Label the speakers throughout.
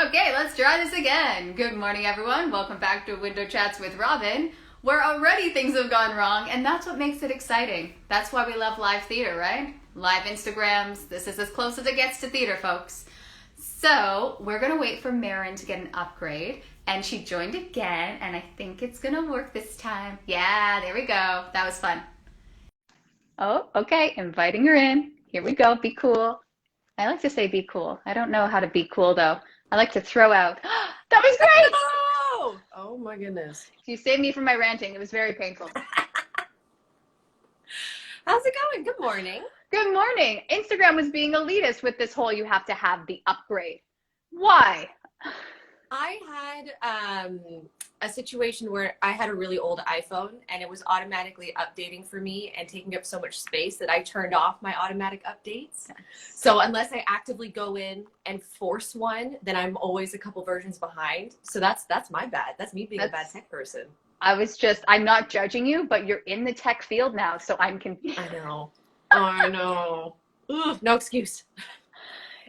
Speaker 1: Okay, let's try this again. Good morning, everyone. Welcome back to Window Chats with Robyn, where already things have gone wrong, and that's what makes it exciting. That's why we love live theater, right? Live Instagrams. This is as close as it gets to theater, folks. So, we're going to wait for Maren to get an upgrade, and she joined again, and I think it's going to work this time. Yeah, there we go. That was fun. Oh, okay. Inviting her in. Here we go. Be cool. I like to say be cool. I don't know how to be cool, though. I like to throw out. That was great!
Speaker 2: Oh! Oh my goodness.
Speaker 1: You saved me from my ranting. It was very painful.
Speaker 2: How's it going? Good morning.
Speaker 1: Good morning. Instagram was being elitist with this whole you have to have the upgrade. Why?
Speaker 2: I had a situation where I had a really old iPhone and it was automatically updating for me and taking up so much space that I turned off my automatic updates. So unless I actively go in and force one, then I'm always a couple versions behind. So that's my bad. That's me being a bad tech person.
Speaker 1: I'm not judging you, but you're in the tech field now, so I'm confused.
Speaker 2: I know. I know. Ugh, no excuse.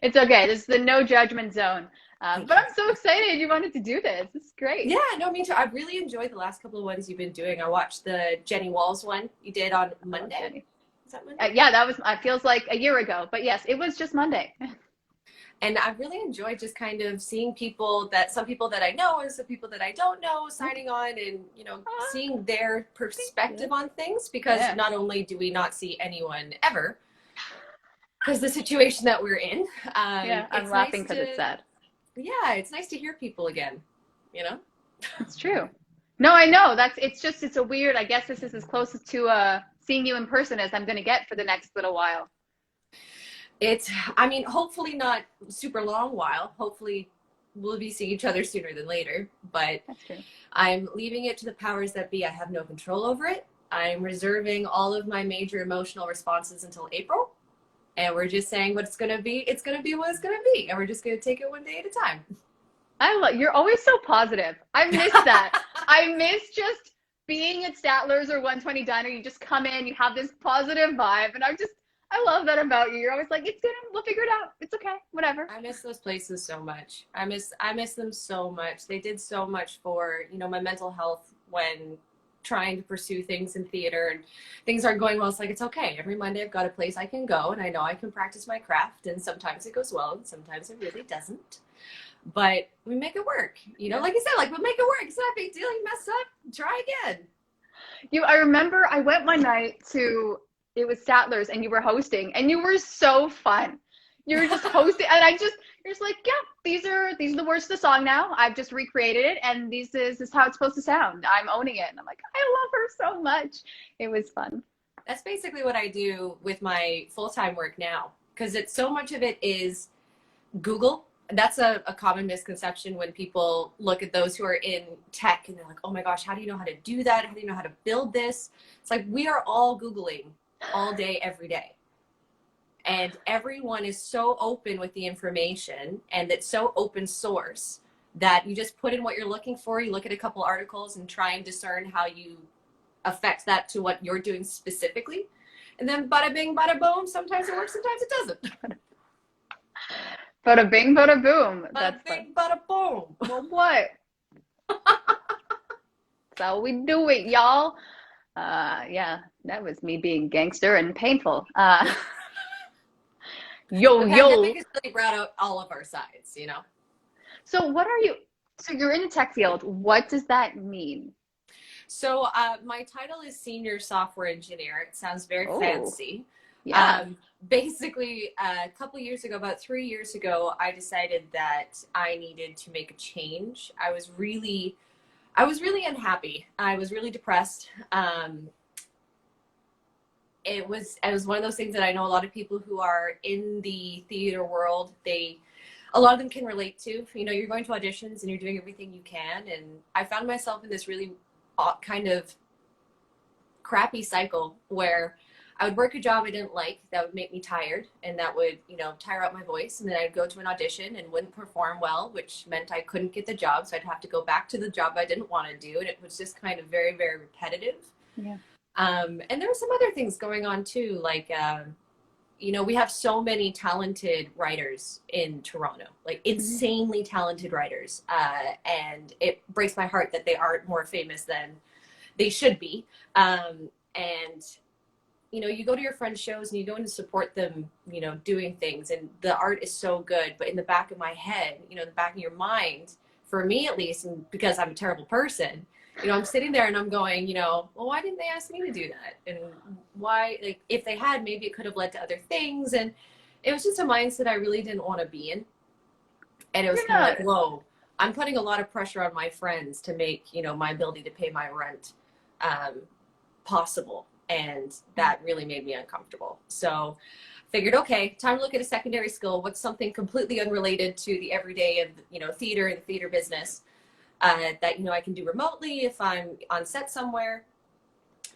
Speaker 1: It's okay. This is the no judgment zone. But I'm so excited you wanted to do this. This is great.
Speaker 2: Yeah, no, me too. I've really enjoyed the last couple of ones you've been doing. I watched the Jenny Walls one you did on Monday. Is that Monday?
Speaker 1: Yeah, that was, it feels like a year ago. But yes, it was just Monday.
Speaker 2: And I've really enjoyed just kind of seeing some people that I know and some people that I don't know signing on and, seeing their perspective on things because not only do we not see anyone ever because the situation that we're in.
Speaker 1: I'm laughing because it's sad.
Speaker 2: Yeah, it's nice to hear people again,
Speaker 1: It's true. No, I know. It's a weird, I guess this is as close to seeing you in person as I'm going to get for the next little while.
Speaker 2: Hopefully not super long while. Hopefully we'll be seeing each other sooner than later, but
Speaker 1: that's true.
Speaker 2: I'm leaving it to the powers that be. I have no control over it. I'm reserving all of my major emotional responses until April. And we're just saying what it's going to be. It's going to be what it's going to be. And we're just going to take it one day at a time.
Speaker 1: You're always so positive. I miss that. I miss just being at Statler's or 120 Diner. You just come in, you have this positive vibe. And I love that about you. You're always like, we'll figure it out. It's okay. Whatever.
Speaker 2: I miss those places so much. I miss them so much. They did so much for, my mental health when trying to pursue things in theater and things aren't going well. It's like, it's okay. Every Monday I've got a place I can go and I know I can practice my craft and sometimes it goes well and sometimes it really doesn't. But we make it work. Like you said, we make it work. It's not a big deal. You mess up, try again.
Speaker 1: I remember I went one night it was Statler's and you were hosting and you were so fun. You were just hosting and you're just like, yeah, these are the words of the song now. I've just recreated it and this is how it's supposed to sound. I'm owning it. And I'm like, I love her so much. It was fun.
Speaker 2: That's basically what I do with my full-time work now. Because so much of it is Google. That's a common misconception when people look at those who are in tech and they're like, oh my gosh, how do you know how to do that? How do you know how to build this? It's like, we are all Googling all day, every day. And everyone is so open with the information and it's so open source that you just put in what you're looking for. You look at a couple articles and try and discern how you affect that to what you're doing specifically. And then bada bing, bada boom. Sometimes it works, sometimes it doesn't.
Speaker 1: Bada bing, bada boom.
Speaker 2: Bada bing, bada boom.
Speaker 1: Well, what? That's how we do it, y'all. Yeah, that was me being gangster and painful.
Speaker 2: The pandemic has really brought out all of our sides,
Speaker 1: So you're in the tech field. What does that mean?
Speaker 2: So my title is senior software engineer. It sounds very fancy.
Speaker 1: Yeah.
Speaker 2: Basically, a couple years ago, about 3 years ago, I decided that I needed to make a change. I was really unhappy. I was really depressed. It was one of those things that I know a lot of people who are in the theater world, a lot of them can relate to. You're going to auditions and you're doing everything you can. And I found myself in this really kind of crappy cycle where I would work a job I didn't like that would make me tired and that would, tire out my voice. And then I'd go to an audition and wouldn't perform well, which meant I couldn't get the job. So I'd have to go back to the job I didn't want to do. And it was just kind of very, very repetitive.
Speaker 1: Yeah.
Speaker 2: And there were some other things going on too, like you know, we have so many talented writers in Toronto, like insanely talented writers. And it breaks my heart that they aren't more famous than they should be. And, you know, you go to your friends' shows and you go in to support them, you know, doing things, and the art is so good. But in the back of my head, you know, the back of your mind, for me at least, and because I'm a terrible person, you know, I'm sitting there and I'm going, you know, well, why didn't they ask me to do that? And why, like, if they had, maybe it could have led to other things. And it was just a mindset I really didn't want to be in. And it was kind of like, whoa, I'm putting a lot of pressure on my friends to make, you know, my ability to pay my rent possible. And that really made me uncomfortable. So I figured, okay, time to look at a secondary skill. What's something completely unrelated to the everyday of, you know, theater and the theater business that, you know, I can do remotely if I'm on set somewhere,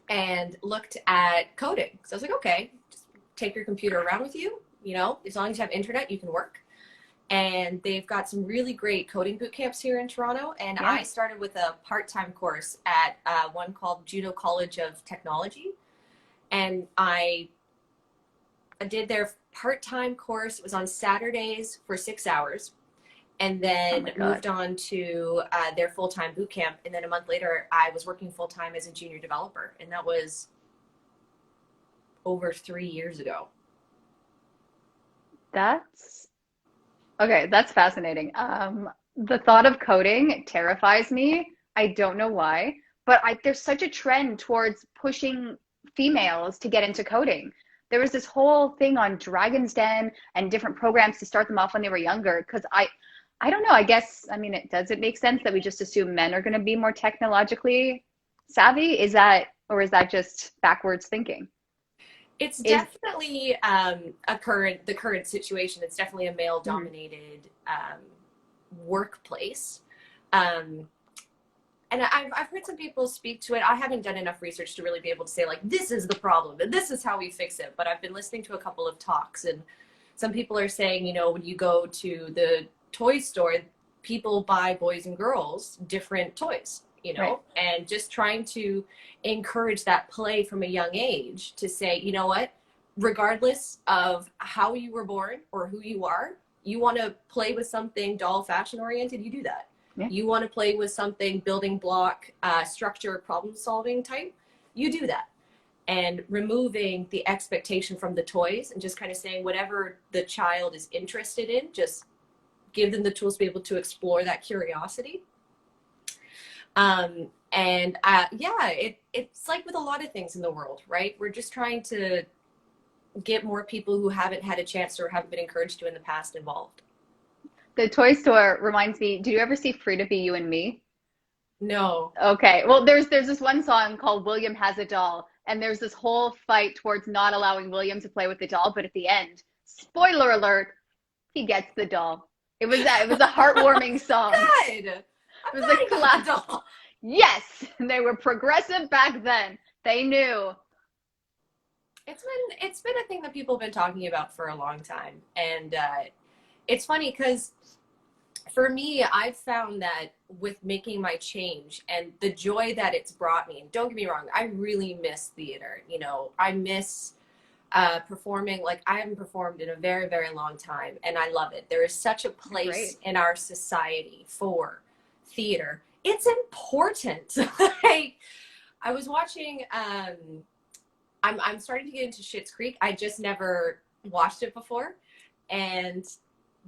Speaker 2: and looked at coding. So I was like, okay, just take your computer around with you, you know, as long as you have internet, you can work. And they've got some really great coding boot camps here in Toronto. And I started with a part-time course at one called Juno College of Technology. And I did their part-time course. It was on Saturdays for 6 hours. And then moved on to their full-time boot camp. And then a month later, I was working full-time as a junior developer. And that was over 3 years ago.
Speaker 1: That's fascinating. The thought of coding terrifies me. I don't know why, but there's such a trend towards pushing females to get into coding. There was this whole thing on Dragon's Den and different programs to start them off when they were younger. Because I don't know, I guess, I mean, does it make sense that we just assume men are going to be more technologically savvy? Is that just backwards thinking?
Speaker 2: It's definitely the current situation. It's definitely a male dominated workplace. And I've heard some people speak to it. I haven't done enough research to really be able to say, like, this is the problem and this is how we fix it. But I've been listening to a couple of talks, and some people are saying, you know, when you go to the toy store, people buy boys and girls different toys, you know, and just trying to encourage that play from a young age to say, you know what, regardless of how you were born or who you are, you want to play with something doll fashion oriented, you do that. Yeah. You want to play with something building block, structure, problem solving type, you do that. And removing the expectation from the toys and just kind of saying whatever the child is interested in, just give them the tools to be able to explore that curiosity. It's like with a lot of things in the world, right? We're just trying to get more people who haven't had a chance or haven't been encouraged to in the past involved.
Speaker 1: The toy store reminds me, did you ever see Free to Be You and Me?
Speaker 2: No.
Speaker 1: Okay. Well, there's this one song called William Has a Doll, and there's this whole fight towards not allowing William to play with the doll, but at the end, spoiler alert, he gets the doll. It was a heartwarming song.
Speaker 2: Good.
Speaker 1: It was a class doll. Yes, they were progressive back then. They knew.
Speaker 2: It's been a thing that people have been talking about for a long time, and it's funny because for me, I've found that with making my change and the joy that it's brought me, and don't get me wrong, I really miss theater. You know, I miss performing. Like, I haven't performed in a very, very long time, and I love it. There is such a place in our society for theater. It's important. Like, I was watching, I'm starting to get into Schitt's Creek. I just never watched it before. And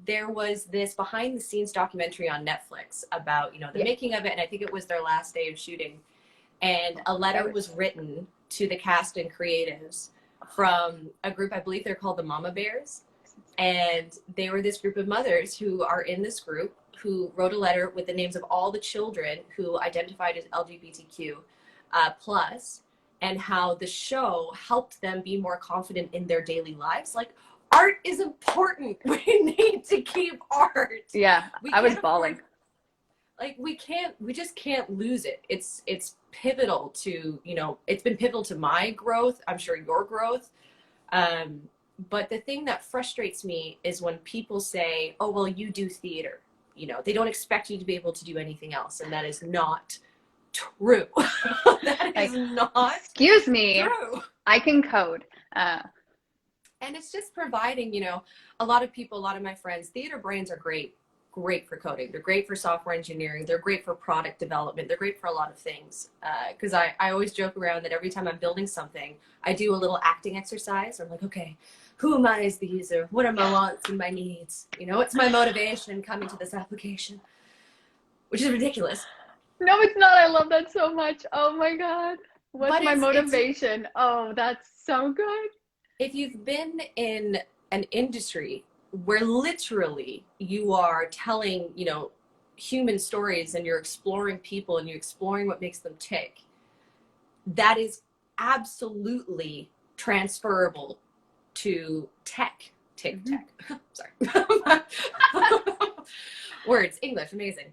Speaker 2: there was this behind the scenes documentary on Netflix about, you know, the making of it. And I think it was their last day of shooting. And a letter was written to the cast and creatives from a group, I believe they're called the Mama Bears. And they were this group of mothers who are in this group who wrote a letter with the names of all the children who identified as LGBTQ plus, and how the show helped them be more confident in their daily lives. Like, art is important. We need to keep art.
Speaker 1: Yeah, I was bawling.
Speaker 2: We just can't lose it. It's pivotal to, you know, it's been pivotal to my growth. I'm sure your growth. But the thing that frustrates me is when people say, oh, well, you do theater. You know, they don't expect you to be able to do anything else. And that is not true. That is not
Speaker 1: Excuse me.
Speaker 2: true.
Speaker 1: I can code.
Speaker 2: And And it's just providing, you know, a lot of people, a lot of my friends, theater brains are great for coding. They're great for software engineering. They're great for product development. They're great for a lot of things. Because I always joke around that every time I'm building something, I do a little acting exercise. I'm like, okay, who am I as the user? What are my wants and my needs? You know, what's my motivation coming to this application? Which is ridiculous.
Speaker 1: No, it's not. I love that so much. Oh my God. What's
Speaker 2: But
Speaker 1: my
Speaker 2: it's
Speaker 1: motivation? Oh, that's so good.
Speaker 2: if you've been in an industry where literally you are telling, you know, human stories and you're exploring people and you're exploring what makes them tick, that is absolutely transferable to tech. Tech. Sorry. Words, English, amazing.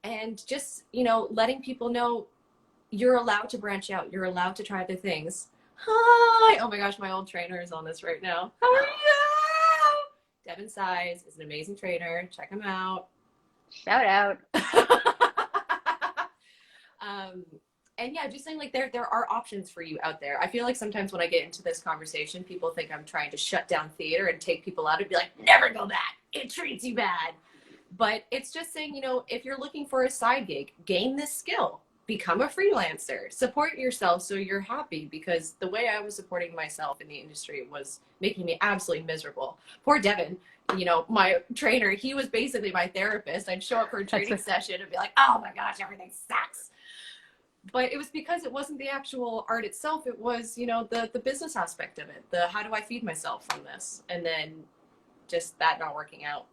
Speaker 2: And just, you know, letting people know you're allowed to branch out. You're allowed to try other things. Hi. Oh my gosh, my old trainer is on this right now. How are you? Devin Size is an amazing trainer. Check him out.
Speaker 1: Shout out.
Speaker 2: And yeah, just saying like there are options for you out there. I feel like sometimes when I get into this conversation, people think I'm trying to shut down theater and take people out and be like, never go back. It treats you bad. But it's just saying, you know, if you're looking for a side gig, gain this skill. Become a freelancer, support yourself so you're happy, because the way I was supporting myself in the industry was making me absolutely miserable. Poor Devin, you know, my trainer, he was basically my therapist. I'd show up for a training session and be like, oh my gosh, everything sucks. But it was because it wasn't the actual art itself. It was, you know, the business aspect of it. The how do I feed myself from this? And then just that not working out.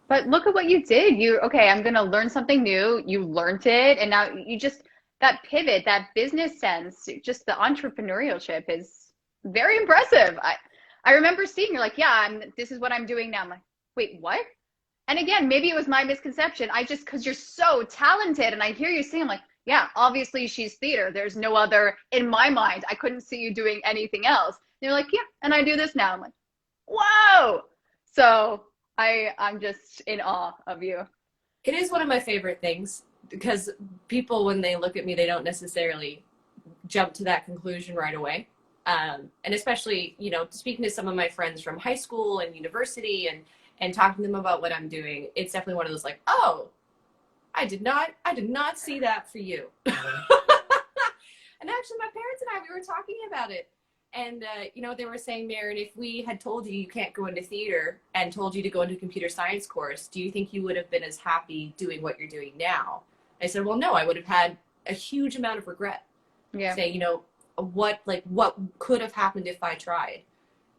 Speaker 1: But look at what you did. Okay, I'm going to learn something new. You learned it. And now you just, that pivot, that business sense, just the entrepreneurship is very impressive. I remember seeing, you're like, yeah, this is what I'm doing now. I'm like, wait, what? And again, maybe it was my misconception. Because you're so talented and I hear you sing, I'm like, yeah, obviously she's theater. There's no other, in my mind, I couldn't see you doing anything else. And you're like, yeah, and I do this now. I'm like, whoa. So I'm just in awe of you.
Speaker 2: It is one of my favorite things because people, when they look at me, they don't necessarily jump to that conclusion right away. And especially, you know, speaking to some of my friends from high school and university and talking to them about what I'm doing, it's definitely one of those like, oh, I did not see that for you. And actually my parents and I, we were talking about it. And, you know, they were saying, Maren, if we had told you can't go into theater and told you to go into a computer science course, do you think you would have been as happy doing what you're doing now? I said, well, no, I would have had a huge amount of regret.
Speaker 1: Yeah.
Speaker 2: Saying, you know, what could have happened if I tried?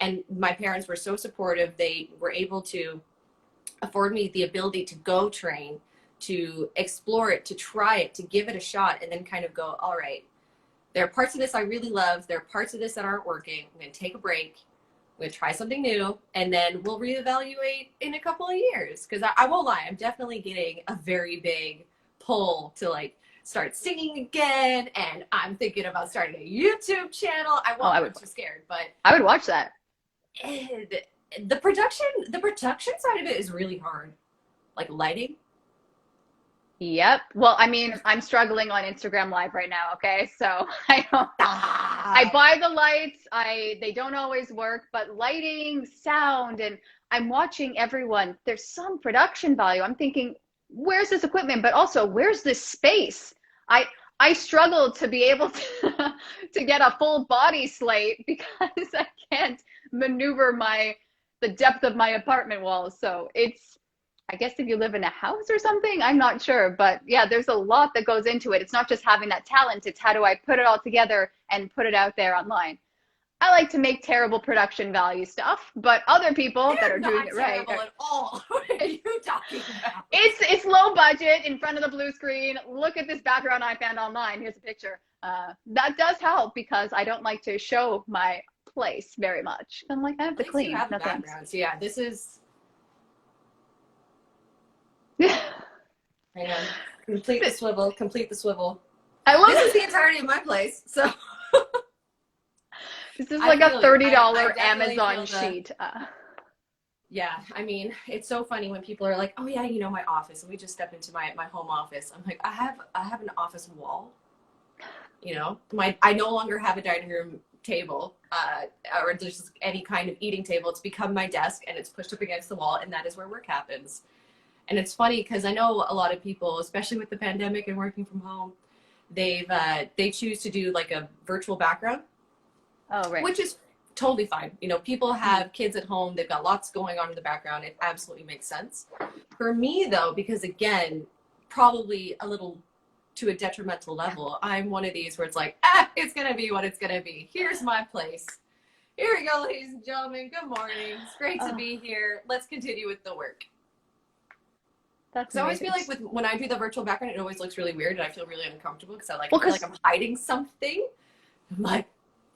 Speaker 2: And my parents were so supportive. They were able to afford me the ability to go train, to explore it, to try it, to give it a shot, and then kind of go, all right, there are parts of this I really love. There are parts of this that aren't working. I'm going to take a break. I'm going to try something new. And then we'll reevaluate in a couple of years. Because I won't lie, I'm definitely getting a very big pull to like start singing again. And I'm thinking about starting a YouTube channel. I won't be too scared, but
Speaker 1: I would watch that.
Speaker 2: The production side of it is really hard. Like lighting.
Speaker 1: Yep. Well, I mean, I'm struggling on Instagram Live right now. Okay, so I buy the lights. They don't always work, but lighting, sound, and I'm watching everyone. There's some production value. I'm thinking, where's this equipment? But also, where's this space? I struggle to be able to get a full body slate because I can't maneuver the depth of my apartment walls. So I guess if you live in a house or something, I'm not sure. But yeah, there's a lot that goes into it. It's not just having that talent. It's how do I put it all together and put it out there online. I like to make terrible production value stuff, but other people that are doing it right.
Speaker 2: Not terrible at all. What are you talking about?
Speaker 1: It's low budget in front of the blue screen. Look at this background I found online. Here's a picture. That does help because I don't like to show my place very much. I'm like, I have to clean.
Speaker 2: Have the background. So yeah, this is. Hang on. Complete the swivel.
Speaker 1: I love
Speaker 2: this is the entirety of my place. So
Speaker 1: this is like a $30 Amazon sheet.
Speaker 2: Yeah, I mean, it's so funny when people are like, "Oh yeah, you know my office," and we just step into my home office. I'm like, I have an office wall. You know, I no longer have a dining room table, or just any kind of eating table. It's become my desk, and it's pushed up against the wall, and that is where work happens. And it's funny because I know a lot of people, especially with the pandemic and working from home, they choose to do like a virtual background.
Speaker 1: Oh, right.
Speaker 2: Which is totally fine. You know, people have kids at home, they've got lots going on in the background. It absolutely makes sense. For me though, because again, probably a little to a detrimental level, I'm one of these where it's like, it's gonna be what it's gonna be. Here's my place. Here we go, ladies and gentlemen. Good morning. It's great to be here. Let's continue with the work.
Speaker 1: That's
Speaker 2: I always feel like when I do the virtual background, it always looks really weird, and I feel really uncomfortable because I feel like I'm hiding something. I'm like,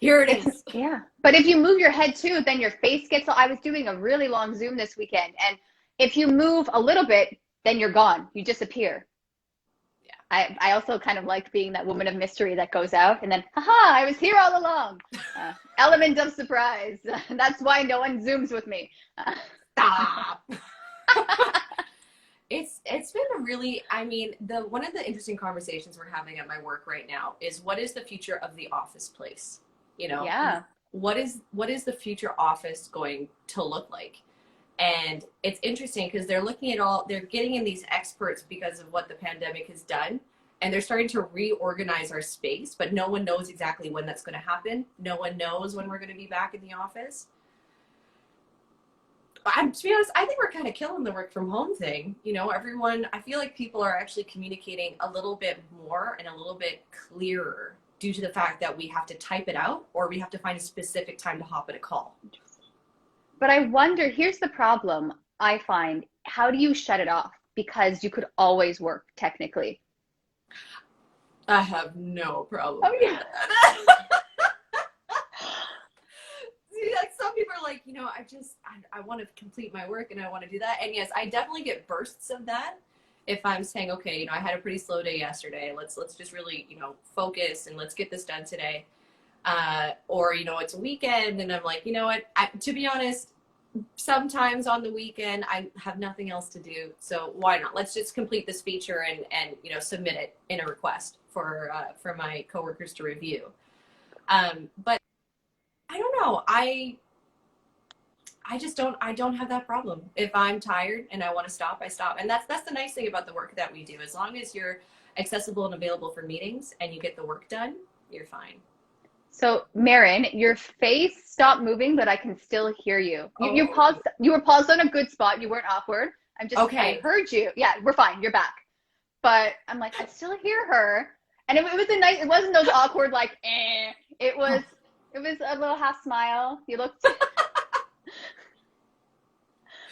Speaker 2: here it is.
Speaker 1: Yeah. But if you move your head too, then your face gets, I was doing a really long Zoom this weekend, and if you move a little bit, then you're gone. You disappear. Yeah. I also kind of liked being that woman of mystery that goes out and then, haha, I was here all along. Element of surprise. That's why no one Zooms with me.
Speaker 2: Stop. It's been a really, I mean, one of the interesting conversations we're having at my work right now is what is the future of the office place? You know,
Speaker 1: yeah.
Speaker 2: What is the future office going to look like? And it's interesting because they're getting in these experts because of what the pandemic has done, and they're starting to reorganize our space, but no one knows exactly when that's going to happen. No one knows when we're going to be back in the office. To be honest, I think we're kind of killing the work from home thing. You know, I feel like people are actually communicating a little bit more and a little bit clearer due to the fact that we have to type it out or we have to find a specific time to hop at a call.
Speaker 1: But I wonder, here's the problem I find. How do you shut it off? Because you could always work technically.
Speaker 2: I have no problem.
Speaker 1: Oh, yeah.
Speaker 2: Like some people are like, you know, I want to complete my work and I want to do that. And yes, I definitely get bursts of that. If I'm saying, okay, you know, I had a pretty slow day yesterday. Let's just really, you know, focus and let's get this done today. Or, you know, it's a weekend and I'm like, you know what, to be honest, sometimes on the weekend I have nothing else to do. So why not? Let's just complete this feature and you know, submit it in a request for my coworkers to review. But I don't know. I don't have that problem. If I'm tired and I want to stop, I stop. And that's the nice thing about the work that we do. As long as you're accessible and available for meetings and you get the work done, you're fine.
Speaker 1: So Maren, your face stopped moving, but I can still hear you. You paused. You were paused on a good spot. You weren't awkward. I heard you. Yeah, we're fine. You're back. But I'm like, I still hear her. And it was a nice, it wasn't those awkward, like, eh. It was a little half smile. You looked.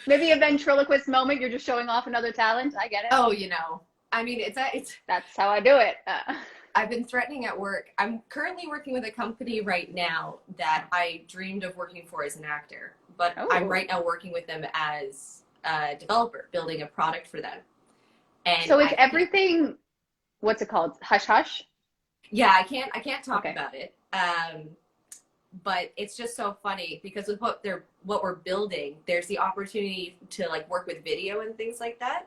Speaker 1: Maybe a ventriloquist moment. You're just showing off another talent. I get it.
Speaker 2: Oh, you know, I mean, it's
Speaker 1: that's how I do it.
Speaker 2: I've been threatening at work. I'm currently working with a company right now that I dreamed of working for as an actor, but I'm right now working with them as a developer, building a product for them. And
Speaker 1: so is everything, what's it called? Hush hush?
Speaker 2: Yeah, I can't talk about it. But it's just so funny because with what we're building, there's the opportunity to like work with video and things like that.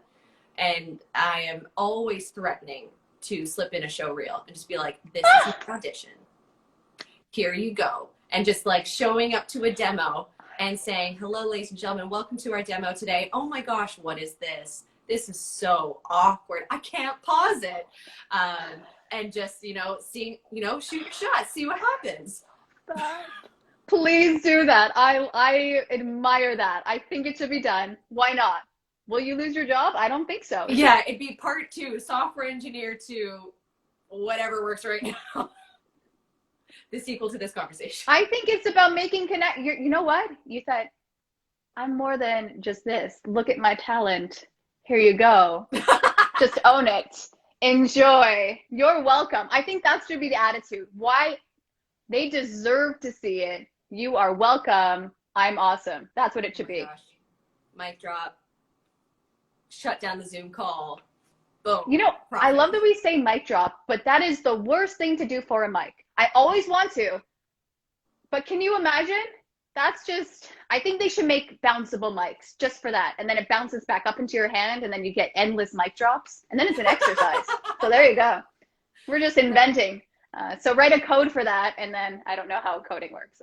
Speaker 2: And I am always threatening to slip in a show reel and just be like, this is an audition. Here you go. And just like showing up to a demo and saying, hello, ladies and gentlemen, welcome to our demo today. Oh my gosh, what is this? This is so awkward. I can't pause it. And just, you know, shoot your shot, see what happens.
Speaker 1: Please do that. I admire that. I think it should be done. Why not? Will you lose your job? I don't think so.
Speaker 2: Yeah, it'd be part 2, software engineer to whatever works right now. The sequel to this conversation.
Speaker 1: I think it's about making connect. You know what? You said, I'm more than just this. Look at my talent. Here you go. Just own it. Enjoy. You're welcome. I think that should be the attitude. Why? They deserve to see it. You are welcome. I'm awesome. That's what it should be.
Speaker 2: Gosh. Mic drop. Shut down the Zoom call. Boom.
Speaker 1: You know, I love that we say mic drop, but that is the worst thing to do for a mic. I always want to, but can you imagine? That's just, I think they should make bounceable mics just for that. And then it bounces back up into your hand and then you get endless mic drops and then it's an exercise. So there you go. We're just inventing. So write a code for that, and then I don't know how coding works.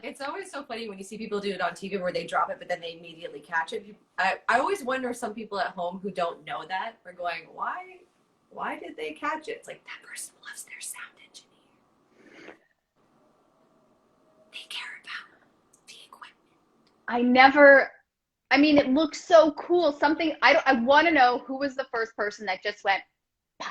Speaker 2: It's always so funny when you see people do it on TV where they drop it, but then they immediately catch it. I always wonder, some people at home who don't know that are going, why did they catch it? It's like, that person loves their sound engineer. They care about the equipment.
Speaker 1: I mean, it looks so cool. I want to know who was the first person that just went, pow.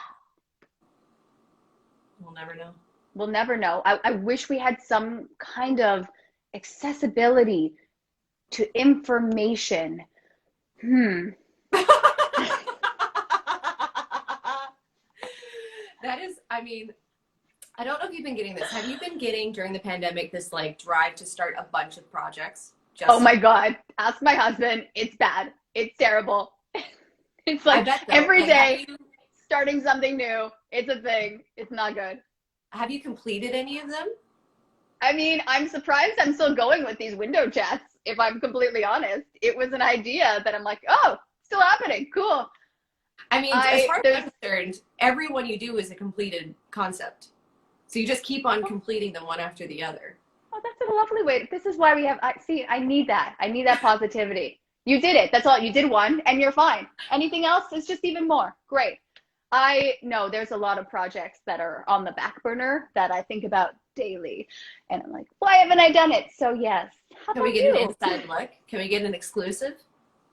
Speaker 2: We'll never know.
Speaker 1: We'll never know. I wish we had some kind of accessibility to information.
Speaker 2: That is, I mean, I don't know if you've been getting this. Have you been getting during the pandemic this like drive to start a bunch of projects?
Speaker 1: Oh my God. Ask my husband. It's bad. It's terrible. It's like every day starting something new. It's a thing. It's not good.
Speaker 2: Have you completed any of them?
Speaker 1: I mean, I'm surprised I'm still going with these window chats, if I'm completely honest. It was an idea that I'm like, oh, still happening. Cool.
Speaker 2: I mean, as far as I'm concerned, every one you do is a completed concept. So you just keep on completing them one after the other.
Speaker 1: Oh, that's a lovely way. This is why we have, I need that. I need that positivity. You did it. That's all. You did one and you're fine. Anything else is just even more. Great. I know there's a lot of projects that are on the back burner that I think about daily. And I'm like, why haven't I done it? So yes.
Speaker 2: Can we get an inside look? Can we get an exclusive?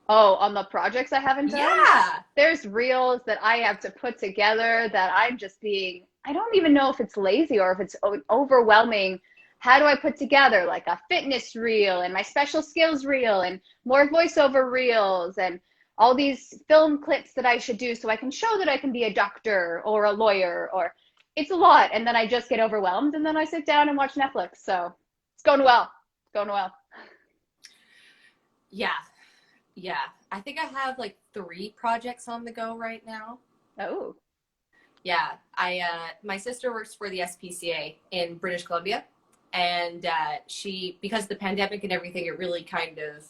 Speaker 1: Oh, on the projects I haven't done?
Speaker 2: Yeah.
Speaker 1: There's reels that I have to put together that I'm just being, I don't even know if it's lazy or if it's overwhelming. How do I put together like a fitness reel and my special skills reel and more voiceover reels and all these film clips that I should do so I can show that I can be a doctor or a lawyer, or it's a lot. And then I just get overwhelmed and then I sit down and watch Netflix. So it's going well. It's going well.
Speaker 2: Yeah. Yeah. I think I have like 3 projects on the go right now.
Speaker 1: Oh.
Speaker 2: Yeah. My sister works for the SPCA in British Columbia. And she, because of the pandemic and everything, it really kind of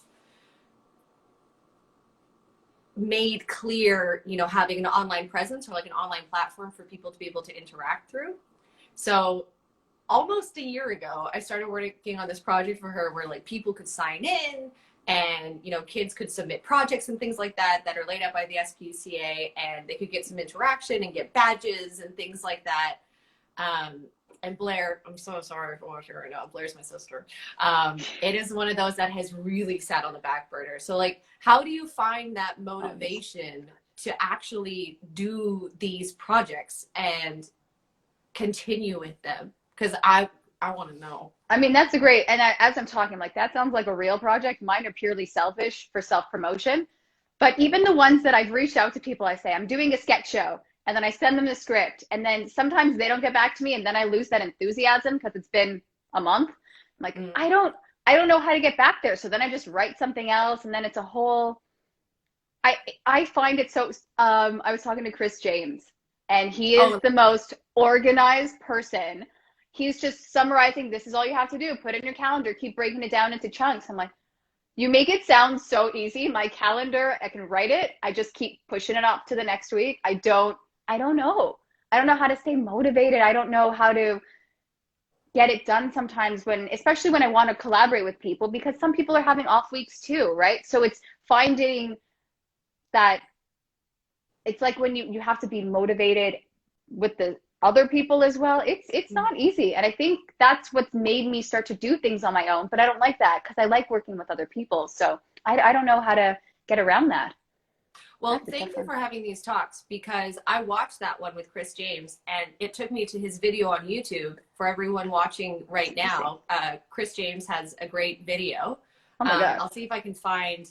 Speaker 2: made clear, you know, having an online presence or like an online platform for people to be able to interact through. So almost a year ago, I started working on this project for her where like people could sign in and, you know, kids could submit projects and things like that that are laid out by the SPCA, and they could get some interaction and get badges and things like that. And Blair, I'm so sorry for watching right now. Blair's my sister. It is one of those that has really sat on the back burner. So like, how do you find that motivation to actually do these projects and continue with them? Because I want to know.
Speaker 1: I mean, that's a great, and as I'm talking, like, that sounds like a real project. Mine are purely selfish for self-promotion. But even the ones that I've reached out to people, I say, I'm doing a sketch show. And then I send them the script. And then sometimes they don't get back to me. And then I lose that enthusiasm because it's been a month. I'm like, I don't know how to get back there. So then I just write something else. And then it's a whole, I find it so, I was talking to Chris James, and he is the most organized person. He's just summarizing, this is all you have to do. Put it in your calendar. Keep breaking it down into chunks. I'm like, you make it sound so easy. My calendar, I can write it. I just keep pushing it up to the next week. I don't know. I don't know how to stay motivated. I don't know how to get it done sometimes especially when I want to collaborate with people, because some people are having off weeks too, right? So it's finding that it's like when you have to be motivated with the other people as well. It's not easy. And I think that's what's made me start to do things on my own, but I don't like that because I like working with other people. So I don't know how to get around that.
Speaker 2: Well, thank you for having these talks, because I watched that one with Chris James and it took me to his video on YouTube. For everyone watching right now, Chris James has a great video.
Speaker 1: Oh my God.
Speaker 2: I'll see if I can find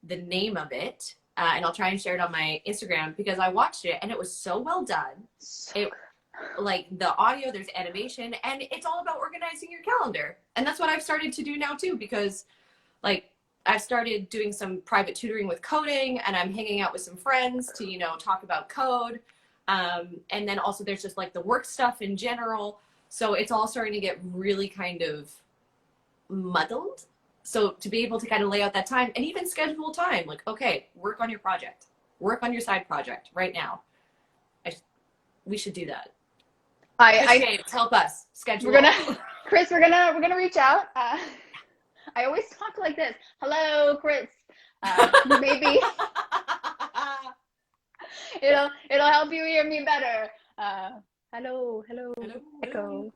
Speaker 2: the name of it and I'll try and share it on my Instagram, because I watched it and it was so well done. Like the audio, there's animation, and it's all about organizing your calendar. And that's what I've started to do now too, because like I've started doing some private tutoring with coding, and I'm hanging out with some friends to, you know, talk about code. And then also there's just like the work stuff in general. So it's all starting to get really kind of muddled. So to be able to kind of lay out that time and even schedule time, like, okay, work on your project, work on your side project right now. We should do that.
Speaker 1: I
Speaker 2: James, help us schedule.
Speaker 1: we're gonna Chris, we're gonna reach out. I always talk like this. Hello, Chris. Maybe it'll help you hear me better. Hello, hello,
Speaker 2: Hello,
Speaker 1: echo.
Speaker 2: hello.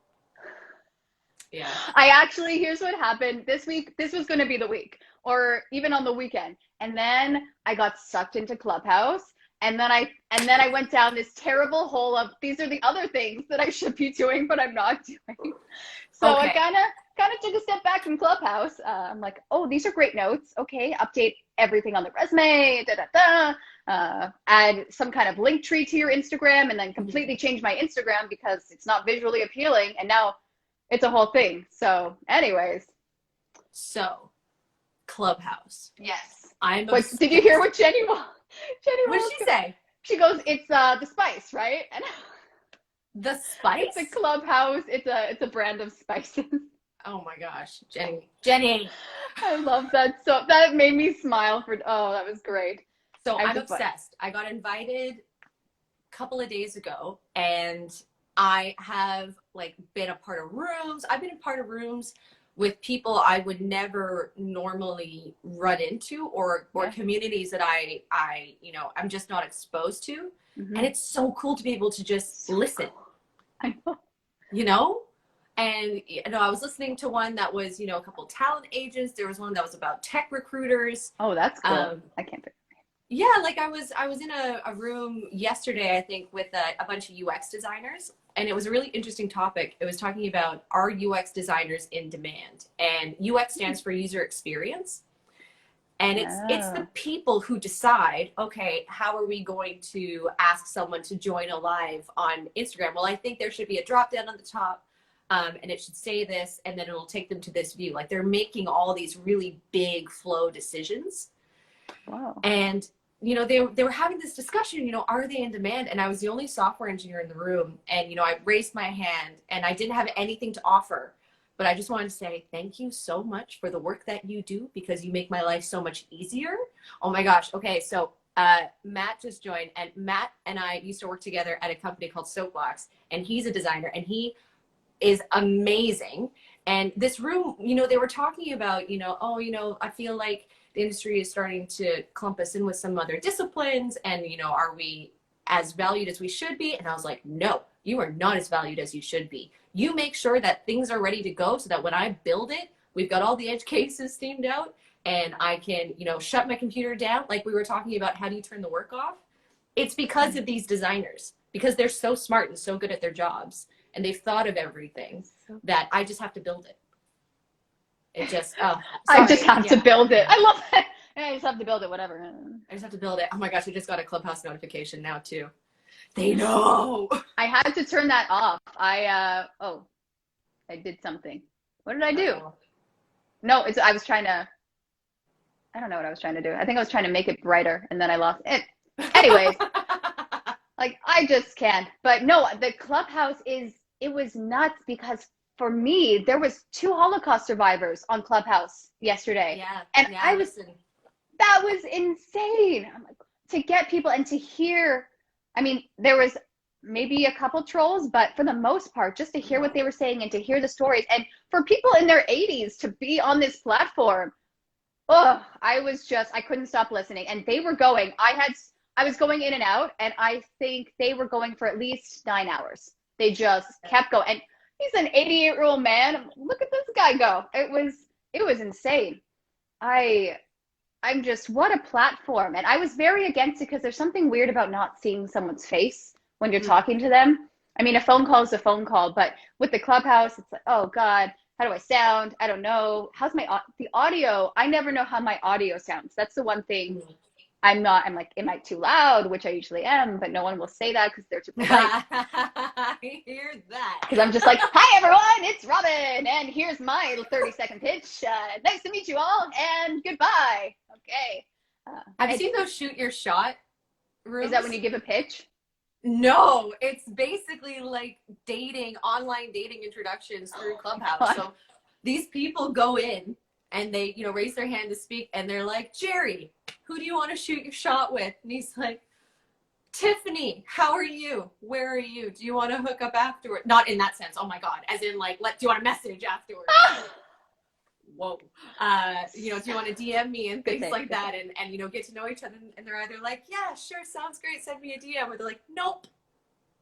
Speaker 2: Yeah.
Speaker 1: I actually, here's what happened this week. This was going to be the week, or even on the weekend, and then I got sucked into Clubhouse, and then I went down this terrible hole of these are the other things that I should be doing, but I'm not doing. So
Speaker 2: Okay.
Speaker 1: I kind of took a step back from Clubhouse. I'm like, oh, these are great notes. Okay, update everything on the resume. Da da da. Add some kind of link tree to your Instagram, and then completely change my Instagram because it's not visually appealing, and now it's a whole thing. So, anyways.
Speaker 2: So, Clubhouse.
Speaker 1: Yes.
Speaker 2: I'm
Speaker 1: Like, did you hear what Jenny
Speaker 2: What did she say?
Speaker 1: She goes, it's the spice, right? And
Speaker 2: The spice?
Speaker 1: it's a Clubhouse. It's a brand of spices.
Speaker 2: Oh my gosh, Jenny.
Speaker 1: I love that. So that made me smile that was great.
Speaker 2: So I'm obsessed. I got invited a couple of days ago, and I have like been a part of rooms. I've been a part of rooms with people I would never normally run into, or communities that I'm just not exposed to.
Speaker 1: Mm-hmm.
Speaker 2: And it's so cool to be able to just listen.
Speaker 1: I know.
Speaker 2: And I was listening to one that was, a couple talent agents. There was one that was about tech recruiters.
Speaker 1: Oh, that's cool. I can't.
Speaker 2: Yeah, like I was in a room yesterday, I think, with a bunch of UX designers, and it was a really interesting topic. It was talking about, are UX designers in demand? And UX stands for user experience. And it's the people who decide, okay, how are we going to ask someone to join a live on Instagram? Well, I think there should be a drop down on the top, and it should say this, and then it'll take them to this view. Like, they're making all these really big flow decisions.
Speaker 1: Wow.
Speaker 2: And they were having this discussion, are they in demand? And I was the only software engineer in the room. And, I raised my hand, and I didn't have anything to offer, but I just wanted to say, thank you so much for the work that you do, because you make my life so much easier. Oh my gosh. Okay. So, Matt just joined, and Matt and I used to work together at a company called Soapbox, and he's a designer, and he is amazing. And this room, they were talking about, I feel like the industry is starting to clump us in with some other disciplines, and are we as valued as we should be? And I was like, no, you are not as valued as you should be. You make sure that things are ready to go, so that when I build it, we've got all the edge cases steamed out, and I can shut my computer down. Like we were talking about, how do you turn the work off? It's because of these designers, because they're so smart and so good at their jobs, and they've thought of everything, that I just have to build it. It just,
Speaker 1: I just have to build it. I love it. I just have to build it, whatever.
Speaker 2: I just have to build it. Oh my gosh, I just got a Clubhouse notification now too. They know.
Speaker 1: I had to turn that off. I did something. What did I do? No, I was trying to, I don't know what I was trying to do. I think I was trying to make it brighter, and then I lost it. Anyways, like, I just can't. But no, the Clubhouse it was nuts, because for me, there was 2 Holocaust survivors on Clubhouse yesterday.
Speaker 2: Yeah.
Speaker 1: And
Speaker 2: yeah,
Speaker 1: that was insane. I'm like, to get people and to hear, I mean, there was maybe a couple trolls, but for the most part, just to hear what they were saying and to hear the stories, and for people in their 80s to be on this platform, I couldn't stop listening. And they were going, I was going in and out, and I think they were going for at least 9 hours. They just kept going. And he's an 88-year-old man. Look at this guy go. It was insane. I'm just, what a platform. And I was very against it, because there's something weird about not seeing someone's face when you're talking to them. I mean, a phone call is a phone call, but with the Clubhouse, it's like, oh God, how do I sound? I don't know. How's the audio? I never know how my audio sounds. That's the one thing I'm like, am I too loud? Which I usually am, but no one will say that because they're too polite.
Speaker 2: I hear that.
Speaker 1: Because I'm just like, hi everyone, it's Robyn, and here's my 30-second pitch. Nice to meet you all, and goodbye. Okay.
Speaker 2: Have you seen those shoot your shot rooms?
Speaker 1: Is that when you give a pitch?
Speaker 2: No, it's basically like online dating introductions through Clubhouse. So these people go in, and they, raise their hand to speak, and they're like, Jerry, who do you want to shoot your shot with? And he's like, Tiffany, how are you? Where are you? Do you want to hook up afterward? Not in that sense. Oh my God. As in like, do you want to message afterwards? Whoa. Do you want to DM me and things like that and, get to know each other. And they're either like, yeah, sure. Sounds great. Send me a DM. Or they're like, nope.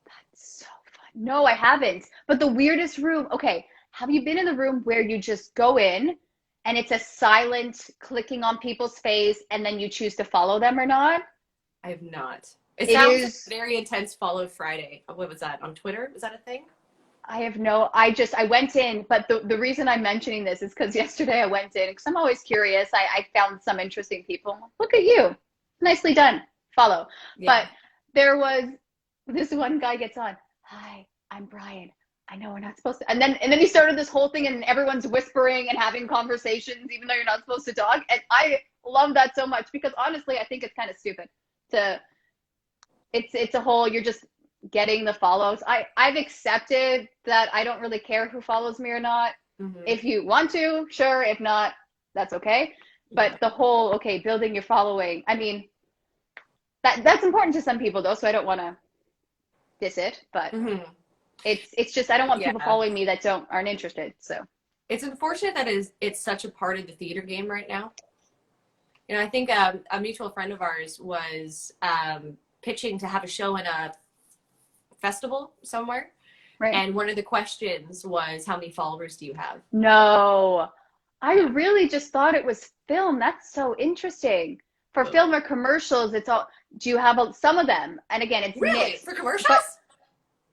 Speaker 1: That's so fun. No, I haven't. But the weirdest room. Okay. Have you been in the room where you just go in and it's a silent clicking on people's face and then you choose to follow them or not?
Speaker 2: I have not. It sounds like very intense Follow Friday. What was that, on Twitter? Was that a thing?
Speaker 1: I went in, but the reason I'm mentioning this is because yesterday I went in, because I'm always curious. I found some interesting people. Look at you. Nicely done. Follow. Yeah. But there was this one guy gets on. Hi, I'm Brian. I know we're not supposed to. And then he started this whole thing and everyone's whispering and having conversations, even though you're not supposed to talk. And I love that so much because honestly, I think it's kind of stupid it's a whole, you're just getting the follows. I've accepted that I don't really care who follows me or not. Mm-hmm. If you want to, sure. If not, that's okay. But the whole, building your following, I mean, that's important to some people though, so I don't want to diss it, but mm-hmm. it's just, I don't want people following me that aren't interested. So
Speaker 2: it's unfortunate that it's such a part of the theater game right now. I think a mutual friend of ours was pitching to have a show in a festival somewhere. Right. And one of the questions was, how many followers do you have?
Speaker 1: No, I really just thought it was film. That's so interesting. For film or commercials, it's all, do you have some of them? And again, it's
Speaker 2: really
Speaker 1: mixed.
Speaker 2: For commercials?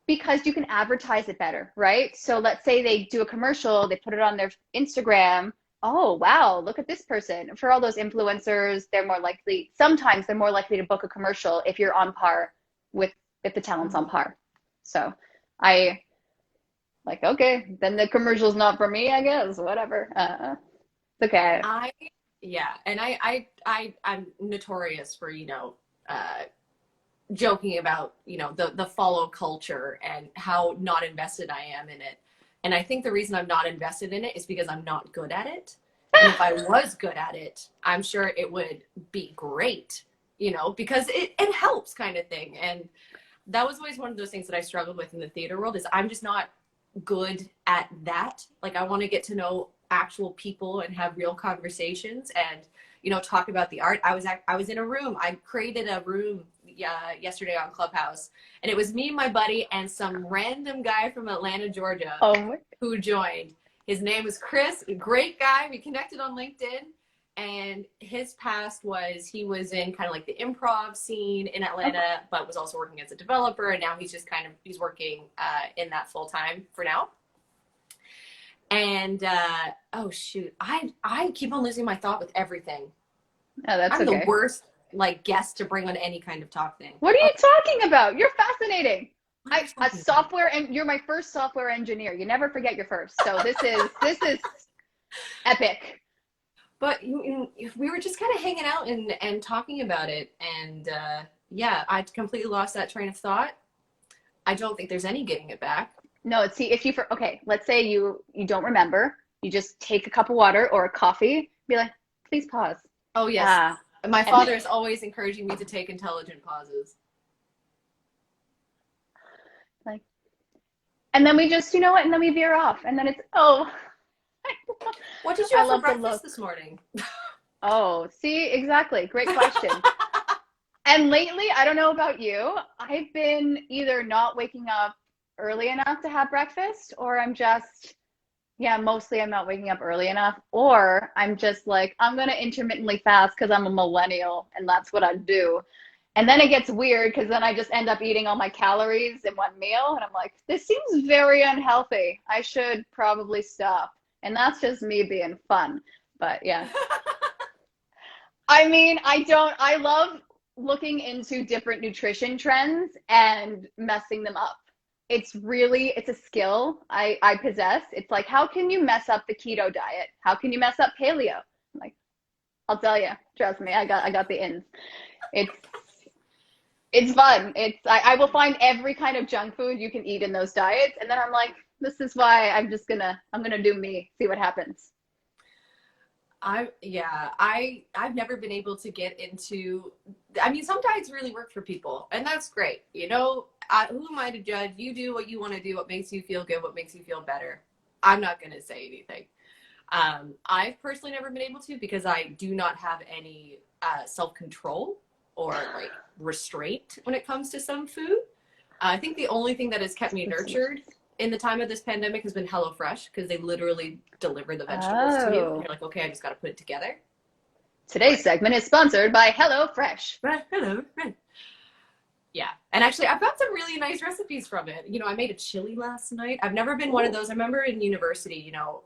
Speaker 1: Because you can advertise it better, right? So let's say they do a commercial, they put it on their Instagram. Oh, wow, look at this person. For all those influencers, sometimes they're more likely to book a commercial if you're on par with, if the talent's on par. So okay, then the commercial's not for me, I guess, whatever. It's okay.
Speaker 2: I'm notorious for, joking about, the follow culture and how not invested I am in it. And I think the reason I'm not invested in it is because I'm not good at it. And if I was good at it, I'm sure it would be great, because it helps kind of thing. And that was always one of those things that I struggled with in the theater world is I'm just not good at that. Like I want to get to know actual people and have real conversations and, talk about the art. I was in a room. I created a room yesterday on Clubhouse, and it was me and my buddy and some random guy from Atlanta, Georgia, who joined. His name was Chris, a great guy. We connected on LinkedIn, and his past was he was in kind of like the improv scene in Atlanta, but was also working as a developer, and now he's just he's working in that full time for now. And oh shoot, I keep on losing my thought with everything.
Speaker 1: Oh, that's
Speaker 2: I'm the worst guest to bring on any kind of talk thing.
Speaker 1: What are you talking about? You're fascinating. You're my first software engineer. You never forget your first. So this is epic.
Speaker 2: But we were just kind of hanging out and talking about it, and I completely lost that train of thought. I don't think there's any getting it back.
Speaker 1: No, see, let's say you don't remember, you just take a cup of water or a coffee, be like, please pause.
Speaker 2: Oh yes. My father is always encouraging me to take intelligent pauses.
Speaker 1: And then we just, and then we veer off, and then it's,
Speaker 2: What did you have for breakfast this morning?
Speaker 1: Oh, see, exactly. Great question. And lately, I don't know about you, I've been either not waking up early enough to have breakfast, or I'm just, mostly I'm not waking up early enough, or I'm just like, I'm going to intermittently fast because I'm a millennial and that's what I do. And then it gets weird because then I just end up eating all my calories in one meal. And I'm like, this seems very unhealthy. I should probably stop. And that's just me being fun. But yeah. I mean, I love looking into different nutrition trends and messing them up. It's a skill I possess. It's like, how can you mess up the keto diet? How can you mess up paleo? I'm like, I'll tell you, trust me, I got the ins. It's fun. I will find every kind of junk food you can eat in those diets. And then I'm like, this is why I'm gonna do me, see what happens.
Speaker 2: I've never been able to get into, I mean, some diets really work for people, and that's great. You know, who am I to judge? You do what you want to do, what makes you feel good, what makes you feel better. I'm not going to say anything. I've personally never been able to, because I do not have any self-control or like restraint when it comes to some food. I think the only thing that has kept me nurtured in the time of this pandemic has been HelloFresh, because they literally deliver the vegetables to you. And you're like, okay, I just got to put it together.
Speaker 1: Today's segment is sponsored by HelloFresh.
Speaker 2: Hello. Yeah. And actually, I've got some really nice recipes from it. You know, I made a chili last night. I've never been one of those. I remember in university, you know,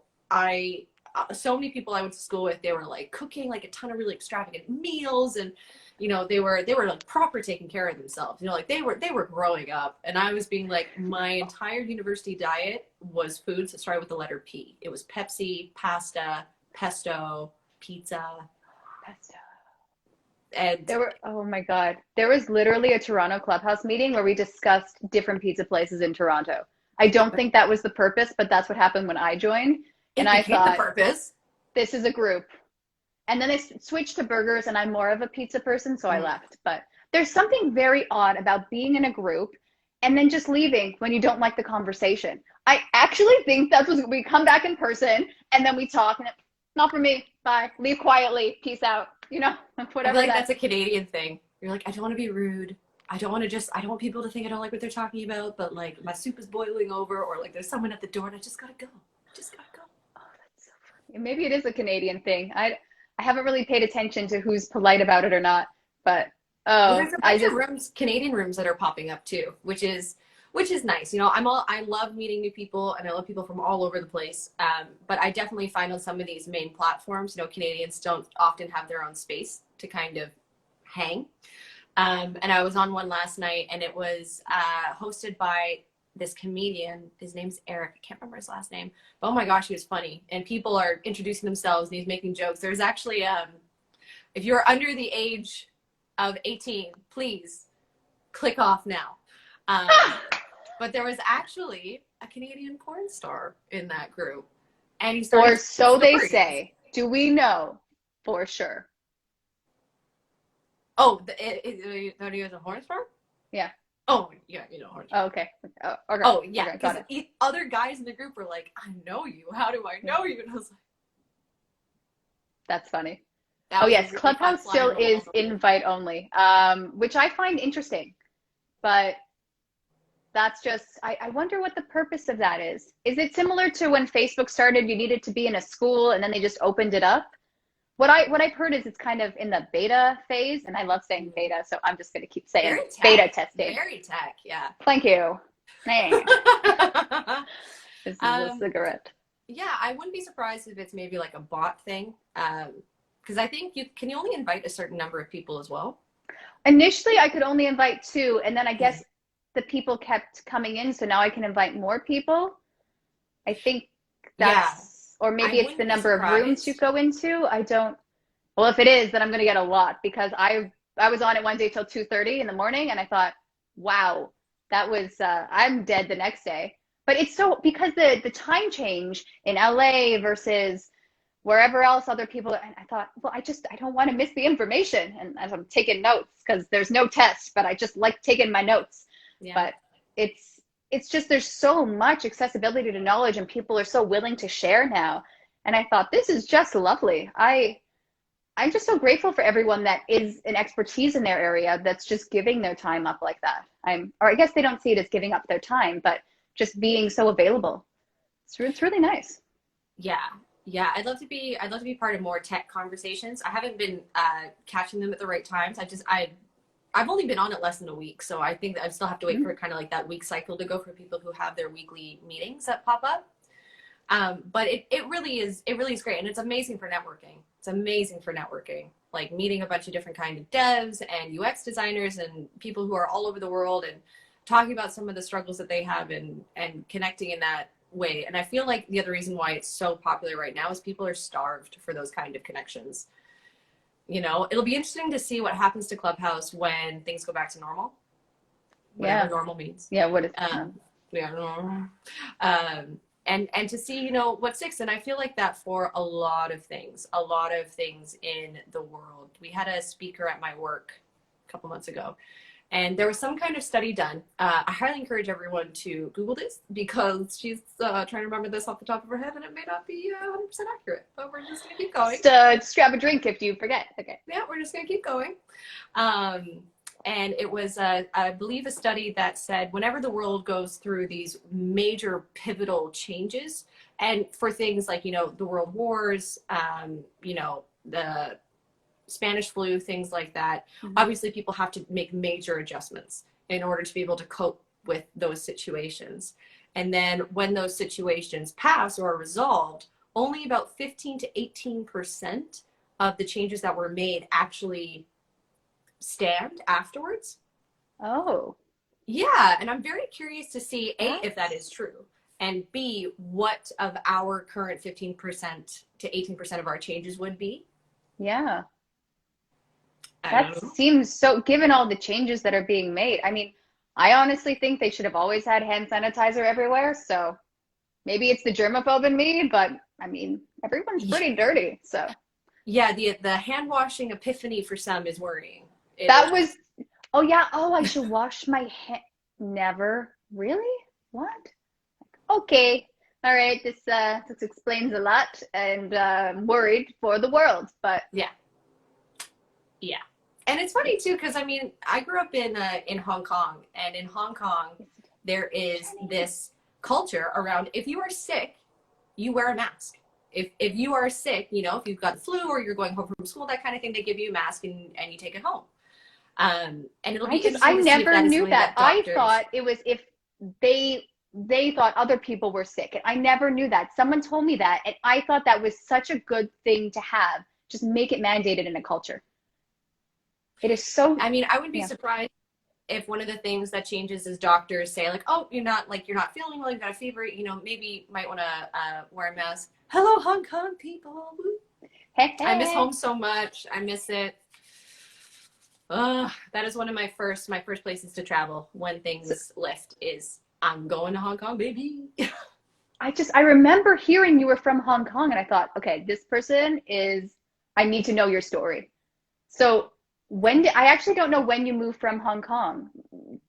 Speaker 2: so many people I went to school with, they were like cooking like a ton of really extravagant meals, and you know, they were like proper taking care of themselves. You know, like they were growing up, and I was being like, my entire university diet was foods that started with the letter P. It was Pepsi, pasta, pesto, pizza.
Speaker 1: Pesto.
Speaker 2: And
Speaker 1: there were, oh my God, there was literally a Toronto Clubhouse meeting where we discussed different pizza places in Toronto. I don't think that was the purpose, but that's what happened when I joined. And I thought,
Speaker 2: the purpose.
Speaker 1: This is a group. And then they switched to burgers, and I'm more of a pizza person, so I left. But there's something very odd about being in a group and then just leaving when you don't like the conversation. I actually think that's what we come back in person, and then we talk, and not for me. Bye. Leave quietly. Peace out. You know, whatever.
Speaker 2: I feel like that's a Canadian thing. You're like, I don't want to be rude. I don't want to people to think I don't like what they're talking about, but like my soup is boiling over, or like there's someone at the door and I just gotta go.
Speaker 1: Oh, that's so funny. Maybe it is a Canadian thing. I haven't really paid attention to who's polite about it or not, but
Speaker 2: there's a bunch of rooms, Canadian rooms, that are popping up too, which is nice. You know, I love meeting new people, and I love people from all over the place. But I definitely find on some of these main platforms, you know, Canadians don't often have their own space to kind of hang. And I was on one last night, and it was hosted by this comedian. His name's Eric. I can't remember his last name. But oh my gosh, he was funny. And people are introducing themselves, and he's making jokes. There's actually, if you're under the age of 18, please click off now. But there was actually a Canadian porn star in that group. And he started,
Speaker 1: or so they say. Do we know for sure?
Speaker 2: Oh, that he was a porn star?
Speaker 1: Yeah.
Speaker 2: Oh, yeah, you know, porn star.
Speaker 1: Oh, okay. Okay.
Speaker 2: Oh, yeah, because
Speaker 1: okay,
Speaker 2: other guys in the group were like, I know you. How do I know you? And I was like,
Speaker 1: that's funny. Oh, yes. Really Clubhouse still is invite only, which I find interesting. But that's just, I wonder what the purpose of that is. Is it similar to when Facebook started, you needed to be in a school and then they just opened it up? What I've heard is it's kind of in the beta phase, and I love saying beta, so I'm just going to keep saying beta testing.
Speaker 2: Very tech, yeah.
Speaker 1: Thank you. This is a cigarette.
Speaker 2: Yeah, I wouldn't be surprised if it's maybe like a bot thing, because I think you only invite a certain number of people as well.
Speaker 1: Initially, I could only invite 2, and then I guess the people kept coming in, so now I can invite more people. I think that's... Or maybe it's the number of rooms you go into. I don't. Well, if it is, then I'm going to get a lot, because I was on it one day till 2:30 in the morning, and I thought, wow, that was I'm dead the next day. But it's so, because the time change in LA versus wherever else other people, and I thought, well, I don't want to miss the information, and as I'm taking notes, because there's no test, but I just like taking my notes. Yeah. But it's just, there's so much accessibility to knowledge, and people are so willing to share now. And I thought, this is just lovely. I'm just so grateful for everyone that is an expertise in their area that's just giving their time up like that. Or I guess they don't see it as giving up their time, but just being so available. It's really nice.
Speaker 2: Yeah. I'd love to be part of more tech conversations. I haven't been catching them at the right times. I've only been on it less than a week, so I think that I still have to wait for kind of like that week cycle to go for people who have their weekly meetings that pop up. But it really is great, and it's amazing for networking. It's amazing for networking, like meeting a bunch of different kind of devs and UX designers and people who are all over the world, and talking about some of the struggles that they have, and connecting in that way. And I feel like the other reason why it's so popular right now is people are starved for those kind of connections. You know, it'll be interesting to see what happens to Clubhouse when things go back to normal. Whatever normal means.
Speaker 1: Yeah, what is
Speaker 2: normal. and to see, you know, what sticks. And I feel like that for a lot of things in the world. We had a speaker at my work a couple months ago, and there was some kind of study done. I highly encourage everyone to Google this, because she's trying to remember this off the top of her head, and it may not be 100% accurate, but we're just going to keep going.
Speaker 1: Just grab a drink if you forget. Okay.
Speaker 2: Yeah, we're just going to keep going. And it was, I believe, a study that said whenever the world goes through these major pivotal changes, and for things like, you know, the world wars, you know, the Spanish flu, things like that, obviously people have to make major adjustments in order to be able to cope with those situations. And then when those situations pass or are resolved, only about 15 to 18% of the changes that were made actually stand afterwards.
Speaker 1: Oh.
Speaker 2: Yeah, and I'm very curious to see, A, if that is true, and B, what of our current 15% to 18% of our changes would be.
Speaker 1: Yeah. That seems so, given all the changes that are being made. I mean, I honestly think they should have always had hand sanitizer everywhere. So maybe it's the germaphobe in me, but I mean, everyone's pretty dirty. So
Speaker 2: yeah, the hand washing epiphany for some is worrying.
Speaker 1: That was, oh yeah, oh, I should wash my hand. Never. Really? What? Okay. All right. This explains a lot, and I'm worried for the world, but
Speaker 2: yeah. And it's funny too, because I mean, I grew up in Hong Kong, and in Hong Kong, there is this culture around, if you are sick, you wear a mask. If you are sick, you know, if you've got the flu or you're going home from school, that kind of thing, they give you a mask and you take it home. And it'll be
Speaker 1: I never knew that. I thought it was if they thought other people were sick. And I never knew that. Someone told me that, and I thought that was such a good thing to have. Just make it mandated in a culture. It is so.
Speaker 2: I mean, I would be surprised if one of the things that changes is doctors say like, oh, you're not feeling well, you've got a fever, you know, maybe you might want to wear a mask. Hello, Hong Kong people.
Speaker 1: Hey.
Speaker 2: I miss home so much. I miss it. That is one of my first places to travel when things lift is I'm going to Hong Kong, baby.
Speaker 1: I remember hearing you were from Hong Kong, and I thought, okay, this person is, I need to know your story. So I actually don't know when you moved from Hong Kong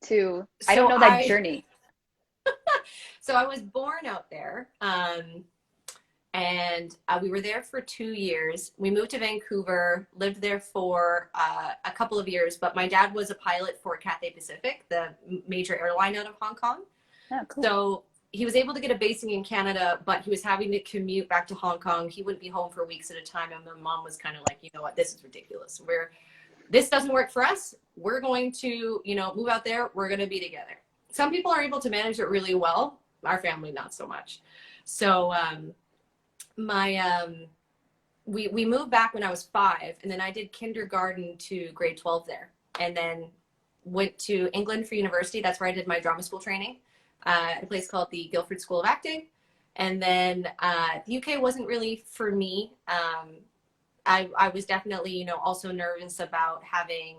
Speaker 1: to, I don't know that journey.
Speaker 2: So I was born out there. And we were there for 2 years. We moved to Vancouver, lived there for a couple of years, but my dad was a pilot for Cathay Pacific, the major airline out of Hong Kong.
Speaker 1: Oh, cool.
Speaker 2: So he was able to get a basing in Canada, but he was having to commute back to Hong Kong. He wouldn't be home for weeks at a time. And my mom was kind of like, you know what, this is ridiculous. This doesn't work for us. We're going to, you know, move out there. We're going to be together. Some people are able to manage it really well. Our family, not so much. So, we moved back when I was 5, and then I did kindergarten to grade 12 there, and then went to England for university. That's where I did my drama school training at a place called the Guildford School of Acting. And then the UK wasn't really for me. I was definitely, you know, also nervous about having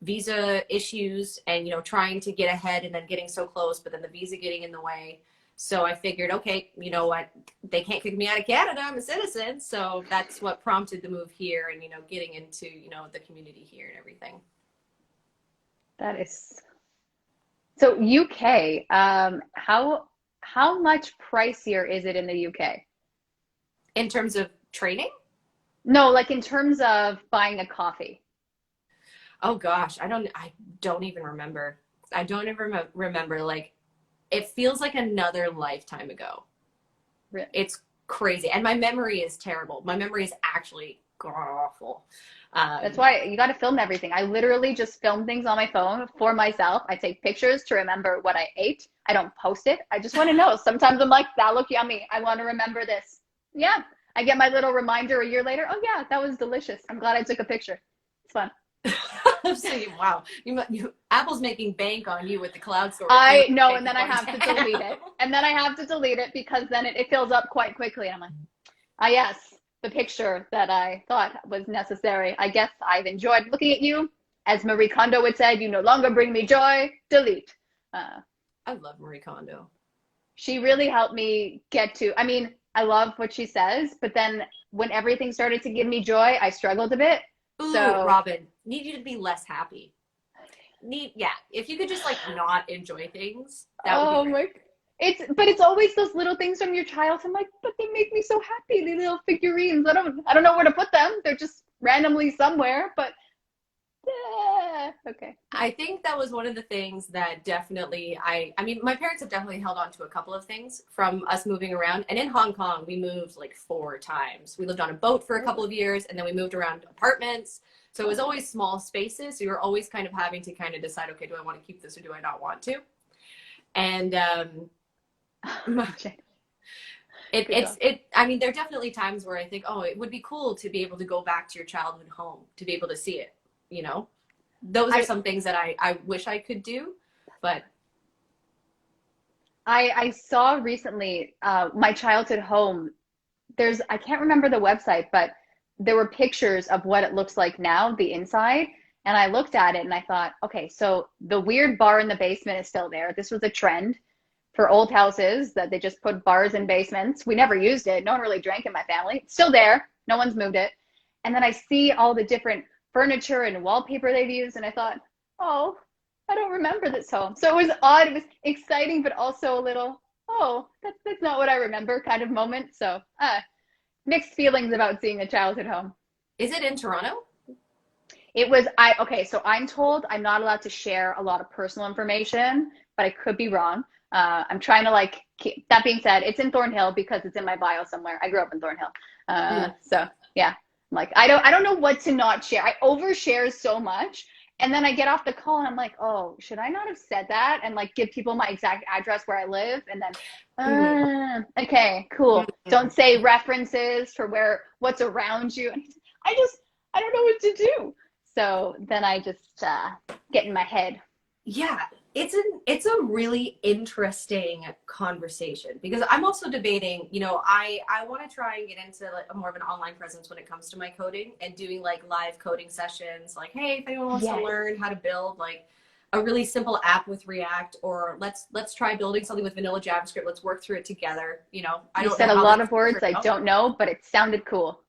Speaker 2: visa issues and, you know, trying to get ahead and then getting so close, but then the visa getting in the way. So I figured, okay, you know what, they can't kick me out of Canada. I'm a citizen. So that's what prompted the move here and, you know, getting into, you know, the community here and everything.
Speaker 1: That is, so UK, how much pricier is it in the UK?
Speaker 2: In terms of training?
Speaker 1: No, like in terms of buying a coffee.
Speaker 2: Oh gosh, I don't even remember. I don't even remember. Like, it feels like another lifetime ago.
Speaker 1: Really?
Speaker 2: It's crazy. And my memory is terrible. My memory is actually awful.
Speaker 1: That's why you got to film everything. I literally just film things on my phone for myself. I take pictures to remember what I ate. I don't post it. I just want to know. Sometimes I'm like, that looked yummy. I want to remember this. Yeah. I get my little reminder a year later. Oh yeah, that was delicious. I'm glad I took a picture. It's fun.
Speaker 2: So, wow, Apple's making bank on you with the cloud storage.
Speaker 1: I know, and then I have to delete it. And then I have to delete it because then it fills up quite quickly. And I'm like, yes, the picture that I thought was necessary. I guess I've enjoyed looking at you. As Marie Kondo would say, you no longer bring me joy. Delete.
Speaker 2: I love Marie Kondo.
Speaker 1: She really helped me get to, I mean, I love what she says, but then when everything started to give me joy, I struggled a bit.
Speaker 2: Ooh,
Speaker 1: So,
Speaker 2: Robyn, need you to be less happy. Yeah, if you could just like not enjoy things, that would be
Speaker 1: oh
Speaker 2: great.
Speaker 1: my, but it's always those little things from your child. I'm like, but they make me so happy. The little figurines. I don't know where to put them. They're just randomly somewhere, but yeah, okay.
Speaker 2: I think that was one of the things that definitely I mean, my parents have definitely held on to a couple of things from us moving around. And in Hong Kong, we moved like 4 times. We lived on a boat for a couple of years, and then we moved around apartments. So it was always small spaces. So you were always kind of having to kind of decide, okay, do I want to keep this or do I not want to? And I mean, there are definitely times where I think, oh, it would be cool to be able to go back to your childhood home, to be able to see it, you know? Those are some things that I wish I could do, but
Speaker 1: I saw recently my childhood home. I can't remember the website, but there were pictures of what it looks like now, the inside. And I looked at it and I thought, okay, so the weird bar in the basement is still there. This was a trend for old houses that they just put bars in basements. We never used it. No one really drank in my family. It's still there. No one's moved it. And then I see all the different furniture and wallpaper they've used. And I thought, oh, I don't remember this home. So it was odd. It was exciting, but also a little, oh, that's not what I remember kind of moment. So mixed feelings about seeing a childhood home.
Speaker 2: is it in Toronto?
Speaker 1: It was, okay, so I'm told I'm not allowed to share a lot of personal information, but I could be wrong. I'm trying to like, that being said, it's in Thornhill because it's in my bio somewhere. I grew up in Thornhill. So yeah, I'm like, I don't know what to not share. I overshare so much. And then I get off the call and I'm like, oh, should I not have said that? And like give people my exact address where I live. And then, okay, cool. Don't say references for what's around you. And I don't know what to do. So then I just get in my head.
Speaker 2: Yeah, it's a really interesting conversation because I'm also debating, you know, I want to try and get into like a more of an online presence when it comes to my coding and doing like live coding sessions. Like, hey, if anyone wants to learn how to build like a really simple app with React, or let's try building something with vanilla JavaScript. Let's work through it together. You know, I don't
Speaker 1: said
Speaker 2: know
Speaker 1: a
Speaker 2: how
Speaker 1: lot of words I don't know, but it sounded cool.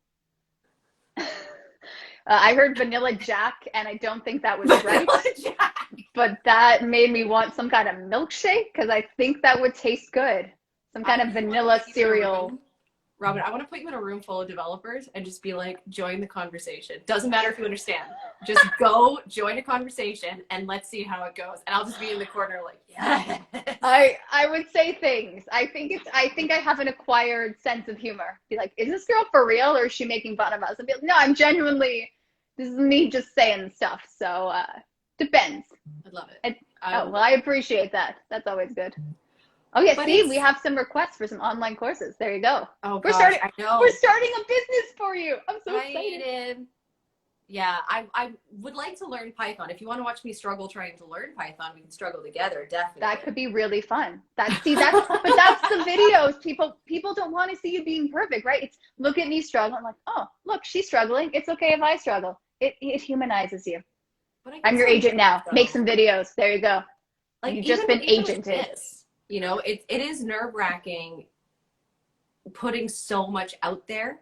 Speaker 1: I heard vanilla jack, and I don't think that was right. But that made me want some kind of milkshake because I think that would taste good. Some kind of vanilla cereal.
Speaker 2: Robyn, I want to put you in a room full of developers and just be like, join the conversation. Doesn't matter if you understand. Just go join a conversation and let's see how it goes. And I'll just be in the corner like, yeah.
Speaker 1: I would say things. I think I have an acquired sense of humor. Be like, is this girl for real or is she making fun of us? And be like, no, I'm genuinely, this is me just saying stuff. So depends.
Speaker 2: I'd love it.
Speaker 1: Well, I appreciate that. That's always good. Oh yeah, see, we have some requests for some online courses. There you go.
Speaker 2: Oh
Speaker 1: gosh,
Speaker 2: I know.
Speaker 1: We're starting a business for you. I'm so excited.
Speaker 2: Yeah, I would like to learn Python. If you want to watch me struggle trying to learn Python, we can struggle together, definitely.
Speaker 1: That could be really fun. But that's the videos. People don't want to see you being perfect, right? It's look at me struggle. I'm like, oh, look, she's struggling. It's okay if I struggle. It humanizes you. I'm your agent now. Make some videos. There you go. Like you've just been agented.
Speaker 2: You know, it is nerve-wracking putting so much out there,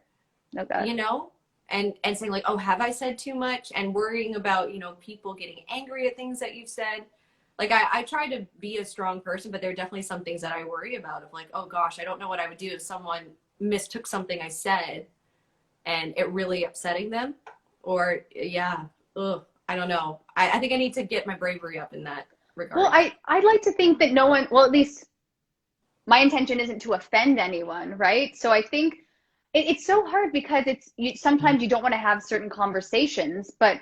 Speaker 2: you know, and saying like, oh, have I said too much? And worrying about, you know, people getting angry at things that you've said. Like I try to be a strong person, but there are definitely some things that I worry about of like, oh gosh, I don't know what I would do if someone mistook something I said and it really upsetting them. Or I don't know. I think I need to get my bravery up in that regard.
Speaker 1: Well, I'd like to think that no one, well, at least my intention isn't to offend anyone, right? So I think it's so hard because sometimes you don't want to have certain conversations, but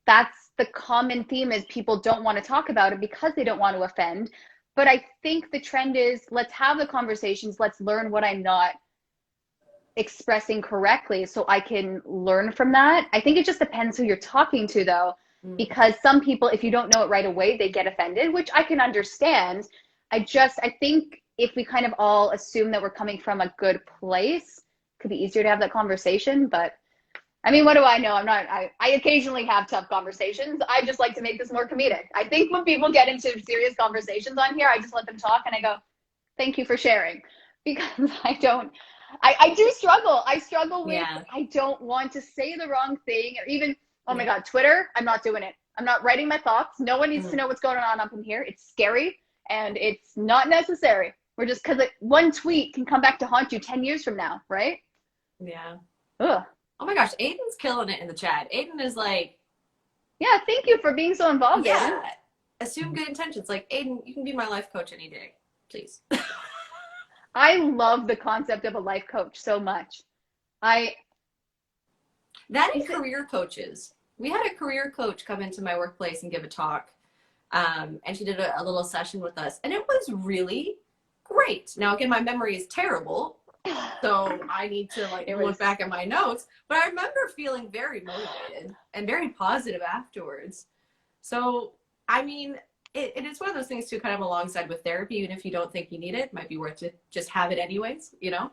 Speaker 1: that's the common theme is people don't want to talk about it because they don't want to offend. But I think the trend is let's have the conversations. Let's learn what I'm not expressing correctly so I can learn from that. I think it just depends who you're talking to though, because some people, if you don't know it right away, they get offended, which I can understand. I think if we kind of all assume that we're coming from a good place, it could be easier to have that conversation. But I mean, what do I know? I occasionally have tough conversations. I just like to make this more comedic. I think when people get into serious conversations on here, I just let them talk and I go, Thank you for sharing, because I do struggle. I struggle with,
Speaker 2: Yeah.
Speaker 1: I don't want to say the wrong thing, or even, oh my
Speaker 2: Yeah.
Speaker 1: God, Twitter, I'm not doing it. I'm not writing my thoughts. No one needs to
Speaker 2: Mm.
Speaker 1: know what's going on up in here. It's scary and it's not necessary. We're just, because one tweet can come back to haunt you 10 years from now, right?
Speaker 2: Yeah.
Speaker 1: Ugh.
Speaker 2: Oh my gosh, Aiden's killing it in the chat. Aiden is like,
Speaker 1: Yeah, thank you for being so involved, Aiden.
Speaker 2: yeah, assume good intentions. Like, Aiden, you can be my life coach any day, please.
Speaker 1: I love the concept of a life coach so much. I
Speaker 2: That and
Speaker 1: is it
Speaker 2: career coaches. We had a career coach come into my workplace and give a talk. And she did a little session with us, and it was really great. Now, again, my memory is terrible, so I need to like
Speaker 1: it
Speaker 2: look
Speaker 1: was
Speaker 2: back at my notes. But I remember feeling very motivated and very positive afterwards. So, I mean, it is one of those things too, kind of alongside with therapy. Even if you don't think you need it, it might be worth it. Just have it anyways, you know?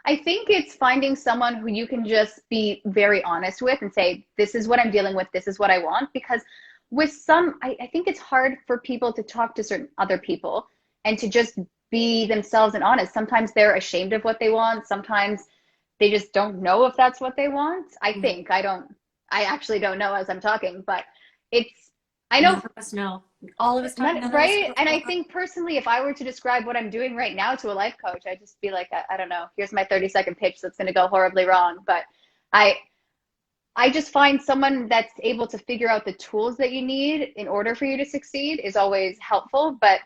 Speaker 1: I think it's finding someone who you can just be very honest with and say, this is what I'm dealing with, this is what I want. Because with some, I think it's hard for people to talk to certain other people and to just be themselves and honest. Sometimes they're ashamed of what they want. Sometimes they just don't know if that's what they want. I
Speaker 2: Mhm.
Speaker 1: think, I actually don't know as I'm talking, but it's, I know.
Speaker 2: None of us know. All of us talking,
Speaker 1: None,
Speaker 2: none of us
Speaker 1: right? And I
Speaker 2: know.
Speaker 1: think personally, if I were to describe what I'm doing right now to a life coach, I'd just be like, I don't know, here's my 30-second pitch that's going to go horribly wrong. But I, I just find someone that's able to figure out the tools that you need in order for you to succeed is always helpful. But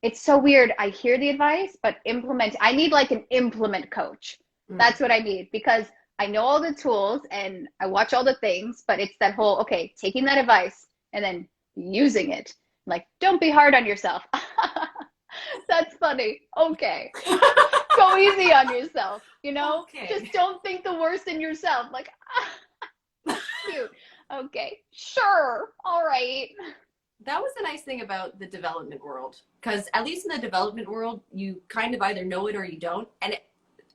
Speaker 1: it's so weird. I hear the advice, but I need like an implement coach.
Speaker 2: Mm.
Speaker 1: That's what I need, because I know all the tools and I watch all the things, but it's that whole, okay, taking that advice and then using it. Like, don't be hard on yourself. That's funny. Okay. Go easy on yourself, you know?
Speaker 2: Okay.
Speaker 1: Just don't think the worst in yourself. Like, cute. Okay. Sure. All right.
Speaker 2: That was the nice thing about the development world, because at least in the development world, you kind of either know it or you don't. And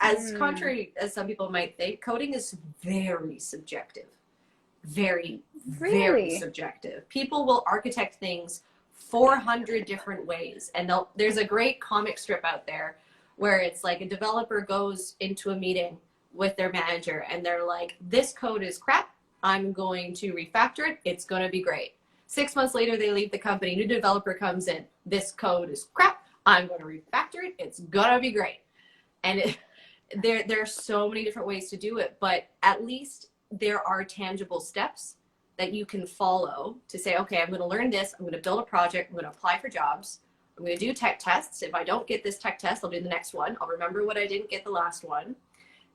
Speaker 2: as
Speaker 1: Mm,
Speaker 2: contrary as some people might think, coding is very subjective. Very, very
Speaker 1: really?
Speaker 2: subjective. People will architect things 400 different ways. And there's a great comic strip out there where it's like a developer goes into a meeting with their manager and they're like, this code is crap. I'm going to refactor it. It's going to be great. 6 months later, they leave the company. New developer comes in. This code is crap. I'm going to refactor it. It's going to be great. And there are so many different ways to do it, but at least there are tangible steps that you can follow to say, okay, I'm going to learn this. I'm going to build a project. I'm going to apply for jobs. I'm going to do tech tests. If I don't get this tech test, I'll do the next one. I'll remember what I didn't get the last one.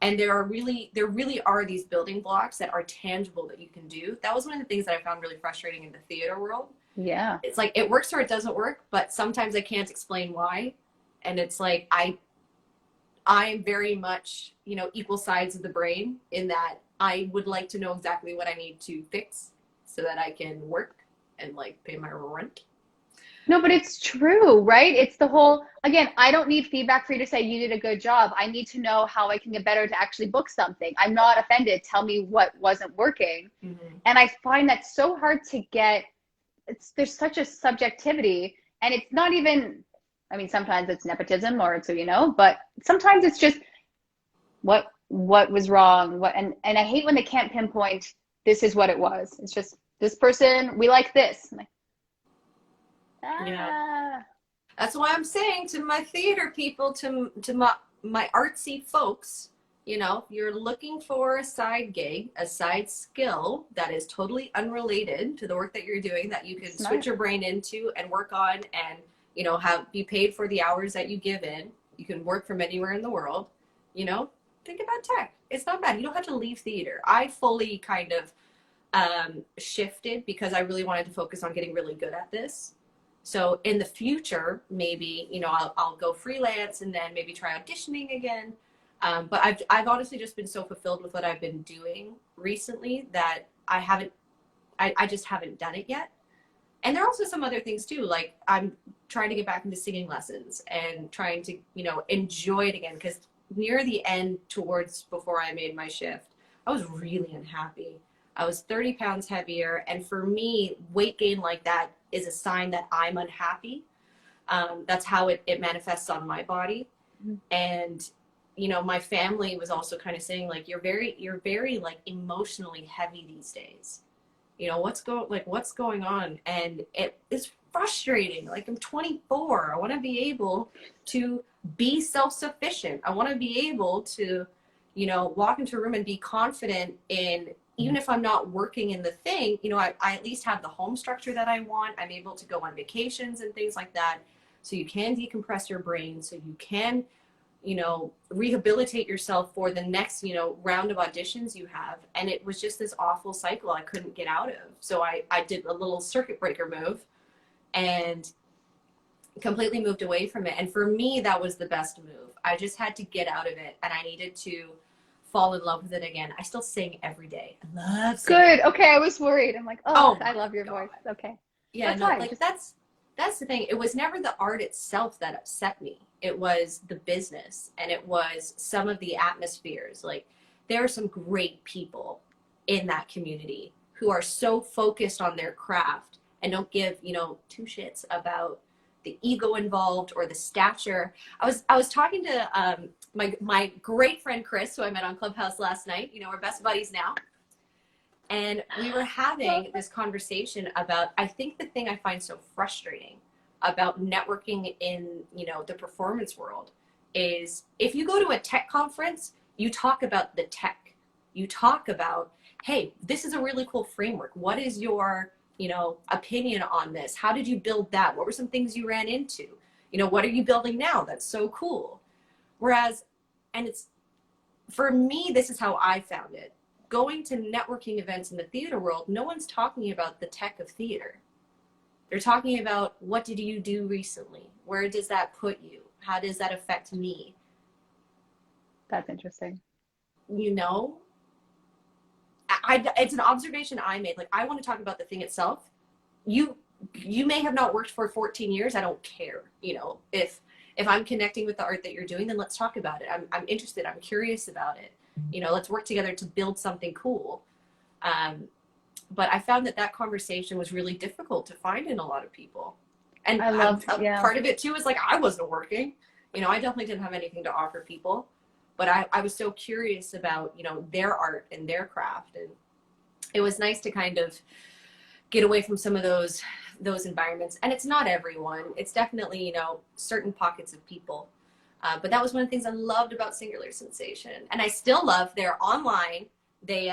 Speaker 2: And there really are these building blocks that are tangible that you can do. That was one of the things that I found really frustrating in the theater world.
Speaker 1: Yeah.
Speaker 2: It's like it works or it doesn't work, but sometimes I can't explain why. And it's like I'm very much, equal sides of the brain in that I would like to know exactly what I need to fix so that I can work and like pay my rent.
Speaker 1: No, but it's true, right? It's the whole, again, I don't need feedback for you to say you did a good job. I need to know how I can get better to actually book something. I'm not offended. Tell me what wasn't working.
Speaker 2: Mm-hmm.
Speaker 1: And I find that so hard to get. There's such a subjectivity, and it's not even, I mean, sometimes it's nepotism or it's, but sometimes it's just what was wrong, and I hate when they can't pinpoint this is what it was. It's just this person, we like this. I'm like,
Speaker 2: Yeah.
Speaker 1: ah.
Speaker 2: That's why I'm saying to my theater people, to my artsy folks, you're looking for a side gig, a side skill that is totally unrelated to the work that you're doing, that you can switch
Speaker 1: Smart.
Speaker 2: your brain into and work on, and be paid for the hours that you give in. You can work from anywhere in the world. Think about tech. It's not bad. You don't have to leave theater. I fully kind of shifted because I really wanted to focus on getting really good at this. So in the future, maybe, I'll go freelance and then maybe try auditioning again. But I've honestly just been so fulfilled with what I've been doing recently that I just haven't done it yet. And there are also some other things too. Like I'm trying to get back into singing lessons and trying to, enjoy it again. Because near the end, towards before I made my shift, I was really unhappy. I was 30 pounds heavier. And for me, weight gain like that is a sign that I'm unhappy. That's how it manifests on my body.
Speaker 3: Mm-hmm.
Speaker 2: And, you know, my family was also kind of saying, like, you're very like emotionally heavy these days. You know, what's going on? And it is frustrating. Like, I'm 24. I want to be able to be self-sufficient. I want to be able to, you know, walk into a room and be confident in, even if I'm not working in the thing, you know, I at least have the home structure that I want. I'm able to go on vacations and things like that. So you can decompress your brain, so you can, you know, rehabilitate yourself for the next, you know, round of auditions you have. And it was just this awful cycle I couldn't get out of. So I did a little circuit breaker move and completely moved away from it. And for me, that was the best move. I just had to get out of it, and I needed to fall in love with it again. I still sing every day. I love singing.
Speaker 3: Good. Okay, I was worried. I'm like, oh I love your voice. Okay.
Speaker 2: Yeah,
Speaker 3: that's
Speaker 2: no,
Speaker 3: fine.
Speaker 2: like that's the thing. It was never the art itself that upset me. It was the business, and it was some of the atmospheres. Like, there are some great people in that community who are so focused on their craft and don't give, you know, two shits about the ego involved or the stature. I was talking to my great friend Chris, who I met on Clubhouse last night. You know, we're best buddies now. And we were having this conversation about, I think the thing I find so frustrating about networking in, you know, the performance world is, if you go to a tech conference, you talk about the tech. You talk about, hey, this is a really cool framework. What is your, you know, opinion on this? How did you build that? What were some things you ran into? You know, what are you building now? That's so cool. Whereas, and it's, for me, this is how I found it. Going to networking events in the theater world, no one's talking about the tech of theater. They're talking about, what did you do recently? Where does that put you? How does that affect me?
Speaker 3: That's interesting.
Speaker 2: You know, it's an observation I made. Like, I want to talk about the thing itself. You may have not worked for 14 years. I don't care. You know, if I'm connecting with the art that you're doing, then let's talk about it. I'm interested. I'm curious about it. You know, let's work together to build something cool. But I found that conversation was really difficult to find in a lot of people. And part of it too is, like, I wasn't working. You know, I definitely didn't have anything to offer people. But I was so curious about, you know, their art and their craft. And it was nice to kind of get away from some of those environments. And it's not everyone. It's definitely, you know, certain pockets of people. But that was one of the things I loved about Singular Sensation. And I still love, they're online. They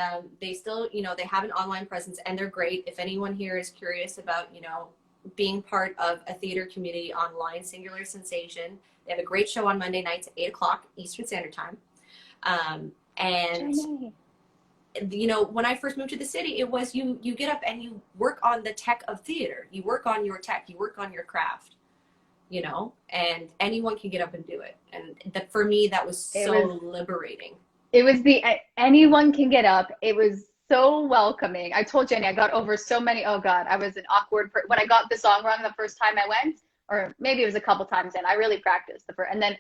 Speaker 2: still, you know, they have an online presence, and they're great. If anyone here is curious about, you know, being part of a theater community online, Singular Sensation, they have a great show on Monday nights at 8:00 Eastern Standard Time. And, you know, when I first moved to the city, it was you get up and you work on the tech of theater. You work on your tech. You work on your craft. You know, and anyone can get up and do it. And that, for me, that was so liberating.
Speaker 3: It was anyone can get up. It was so welcoming. I told Jenny, I got over so many, oh God, I was an awkward person. When I got the song wrong the first time I went, or maybe it was a couple times in, I really practiced and then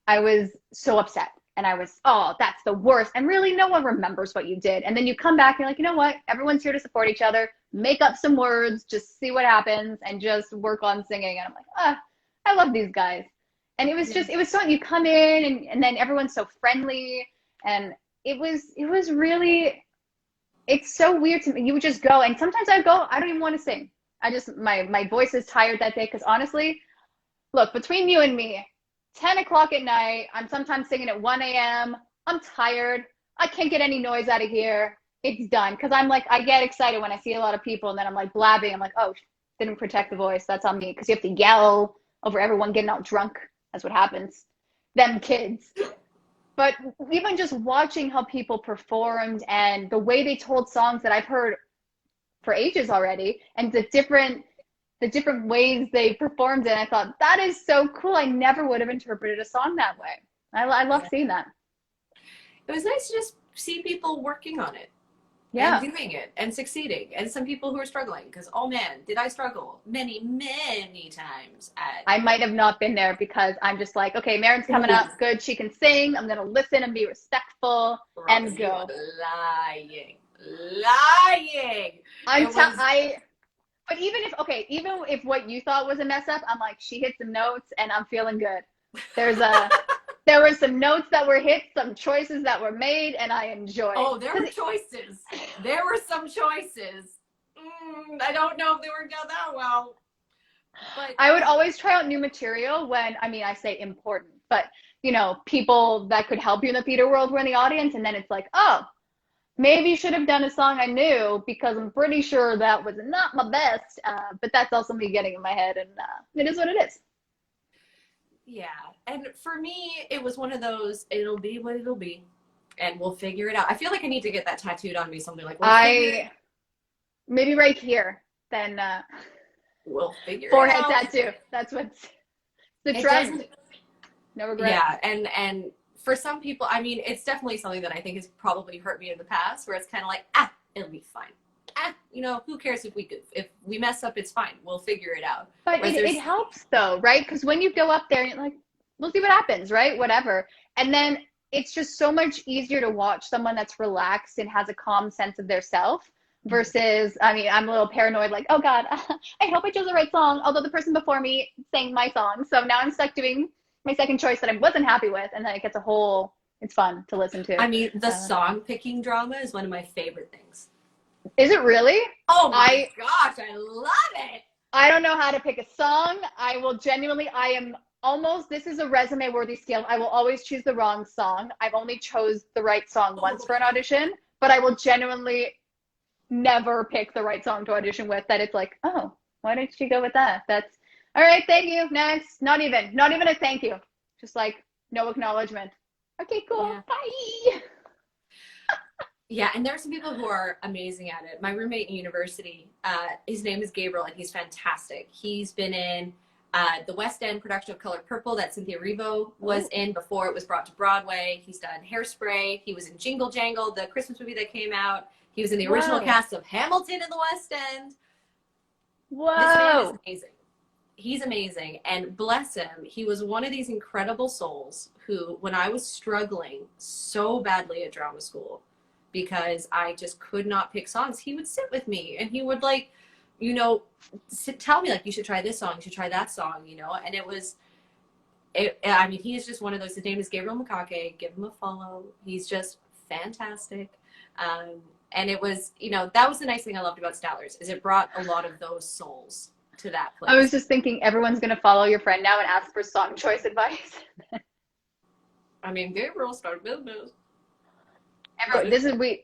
Speaker 3: I was so upset. And I was, oh, that's the worst. And really, no one remembers what you did. And then you come back and you're like, you know what? Everyone's here to support each other. Make up some words, just see what happens, and just work on singing. And I'm like, I love these guys. And it was just, it was so, you come in and then everyone's so friendly. And it was really, it's so weird to me. You would just go, and sometimes I go, I don't even want to sing. My voice is tired that day. Cause honestly, look, between you and me, 10 o'clock at night, I'm sometimes singing at 1 a.m. I'm tired. I can't get any noise out of here. It's done. Cause I'm like, I get excited when I see a lot of people, and then I'm like blabbing. I'm like, oh, didn't protect the voice. That's on me. Cause you have to yell over everyone getting out drunk. That's what happens. Them kids. But even just watching how people performed and the way they told songs that I've heard for ages already, and the different ways they performed it, I thought, that is so cool. I never would have interpreted a song that way. I love seeing that.
Speaker 2: It was nice to just see people working on it.
Speaker 3: Yeah.
Speaker 2: And doing it and succeeding. And some people who are struggling, because, oh man, did I struggle many, many times
Speaker 3: I might have not been there, because I'm just like, okay, Maren's coming up. Good. She can sing. I'm going to listen and be respectful and go.
Speaker 2: Lying.
Speaker 3: But even if what you thought was a mess up, I'm like, she hit some notes and I'm feeling good. There's a there were some notes that were hit, some choices that were made, and I enjoyed.
Speaker 2: Oh, there were choices. There were some choices. I don't know if they worked out that well. But
Speaker 3: I would always try out new material when, I mean, I say important, but people that could help you in the theater world were in the audience, and then it's like, oh, maybe you should have done a song I knew because I'm pretty sure that was not my best, but that's also me getting in my head, and it is what it is.
Speaker 2: yeah, and for me, it was one of those, it'll be what it'll be, and we'll figure it out. I feel like I need to get that tattooed on me, something like,
Speaker 3: maybe right here, then
Speaker 2: we'll figure it
Speaker 3: forehead
Speaker 2: out.
Speaker 3: tattoo. That's what's the trend. No regret.
Speaker 2: Yeah, and for some people, I mean, it's definitely something that I think has probably hurt me in the past, where it's kind of like, it'll be fine. Who cares if we mess up, it's fine. We'll figure it out.
Speaker 3: But it helps though, right? Because when you go up there, you're like, we'll see what happens, right? Whatever. And then it's just so much easier to watch someone that's relaxed and has a calm sense of their self versus, I mean, I'm a little paranoid, like, oh God, I hope I chose the right song. Although the person before me sang my song. So now I'm stuck doing my second choice that I wasn't happy with. And then it gets it's fun to listen to.
Speaker 2: I mean, the song picking drama is one of my favorite things.
Speaker 3: Is it really?
Speaker 2: Oh my gosh, I love it.
Speaker 3: I don't know how to pick a song. This is a resume worthy skill. I will always choose the wrong song. I've only chose the right song once for an audition, but I will genuinely never pick the right song to audition with that it's like, oh, why didn't she go with that? That's all right. Thank you. Next. Not even a thank you. Just like no acknowledgement. Okay, cool.
Speaker 2: Yeah.
Speaker 3: Bye.
Speaker 2: Yeah, and there are some people who are amazing at it. My roommate in university, his name is Gabriel, and he's fantastic. He's been in the West End production of Color Purple that Cynthia Erivo was in before it was brought to Broadway. He's done Hairspray. He was in Jingle Jangle, the Christmas movie that came out. He was in the original cast of Hamilton in the West End.
Speaker 3: Whoa.
Speaker 2: This man is amazing. He's amazing. And bless him, he was one of these incredible souls who, when I was struggling so badly at drama school, because I just could not pick songs, he would sit with me and he would tell me like, you should try this song, you should try that song, and I mean, he is just one of those. His name is Gabriel Makake. Give him a follow. He's just fantastic. And it was, that was the nice thing I loved about Stallers, is it brought a lot of those souls to that place.
Speaker 3: I was just thinking everyone's going to follow your friend now and ask for song choice advice.
Speaker 2: I mean, Gabriel started business.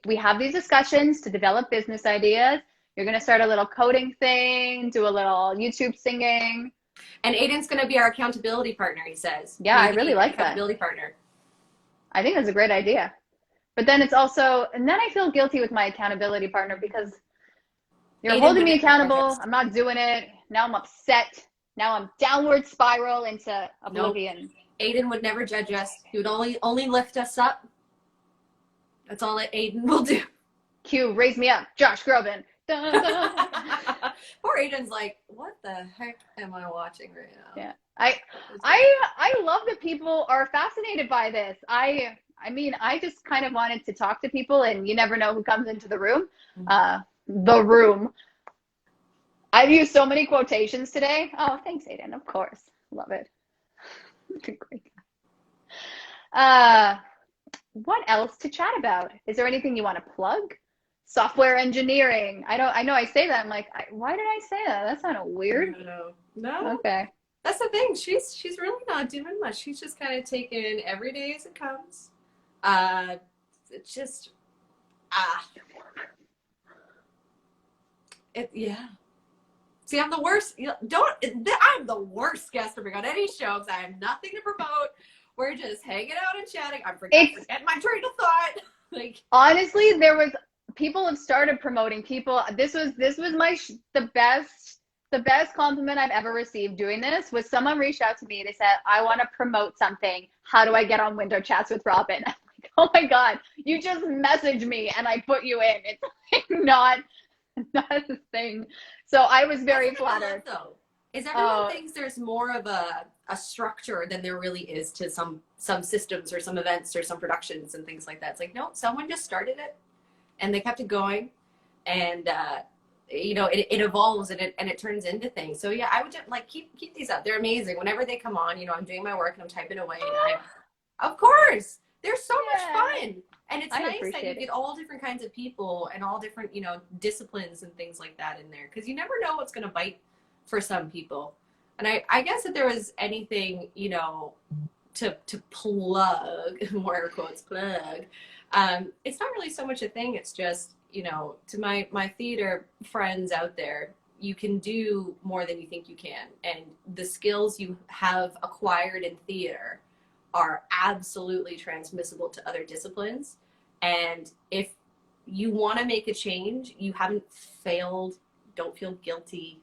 Speaker 3: We have these discussions to develop business ideas. You're going to start a little coding thing, do a little YouTube singing.
Speaker 2: And Aiden's going to be our accountability partner, he says.
Speaker 3: Yeah, I really like that.
Speaker 2: Accountability partner.
Speaker 3: I think that's a great idea. But then it's also, and then I feel guilty with my accountability partner because you're holding me accountable. I'm not doing it. Now I'm upset. Now I'm downward spiral into oblivion.
Speaker 2: Nope. Aiden would never judge us. He would only lift us up. That's all that Aiden will do.
Speaker 3: Cue, raise me up, Josh Groban. Dun, dun.
Speaker 2: Poor Aiden's like, what the heck am I watching right now?
Speaker 3: Yeah, I love that people are fascinated by this. I mean, I just kind of wanted to talk to people, and you never know who comes into the room. The room. I've used so many quotations today. Oh, thanks, Aiden. Of course, love it. Great guy. What else to chat about? Is there anything you want to plug? Software engineering. I know I say that. I'm like, why did I say that? That sounded weird.
Speaker 2: No.
Speaker 3: Okay.
Speaker 2: That's the thing. She's really not doing much. She's just kind of taking every day as it comes. It's just yeah. See, I'm the worst. I'm the worst guest to bring on any shows. I have nothing to promote. We're just hanging out and chatting. I'm forgetting my train of thought. Like, honestly, people have started promoting people. This was the best compliment I've ever received doing this was someone reached out to me. They said, I want to promote something. How do I get on Window Chats with Robyn? I'm like, oh my God, you just messaged me and I put you in. It's like not a thing. So I was very flattered. Though, is everyone thinks there's more of a structure than there really is to some systems or some events or some productions and things like that. It's like, no, someone just started it and they kept it going. And you know, it evolves and it turns into things. So yeah, I would just, like, keep these up. They're amazing. Whenever they come on, you know, I'm doing my work and I'm typing away, and of course, they're so much fun. And it's nice that you get all different kinds of people and all different, you know, disciplines and things like that in there, because you never know what's going to bite for some people. And I guess if there was anything, you know, to plug, more air quotes, plug, it's not really so much a thing. It's just, you know, to my theater friends out there, you can do more than you think you can. And the skills you have acquired in theater are absolutely transmissible to other disciplines. And if you want to make a change, you haven't failed, don't feel guilty.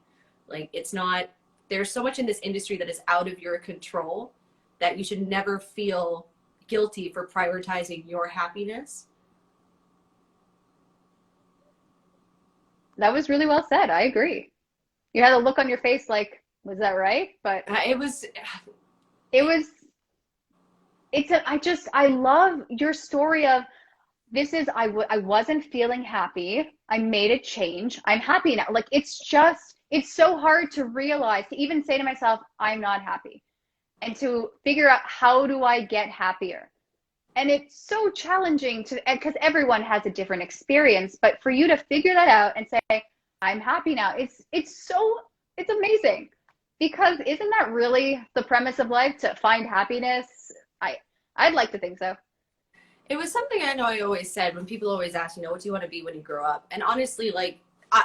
Speaker 2: Like, it's not, there's so much in this industry that is out of your control that you should never feel guilty for prioritizing your happiness.
Speaker 3: That was really well said. I agree. You had a look on your face like, was that right? But I love your story of, this is, I wasn't feeling happy. I made a change. I'm happy now. Like, it's so hard to realize, to even say to myself, I'm not happy, and to figure out, how do I get happier? And it's so challenging because everyone has a different experience, but for you to figure that out and say, I'm happy now, it's amazing, because isn't that really the premise of life, to find happiness? I'd like to think so.
Speaker 2: It was something I know I always said when people always ask, you know, what do you want to be when you grow up? And honestly, like,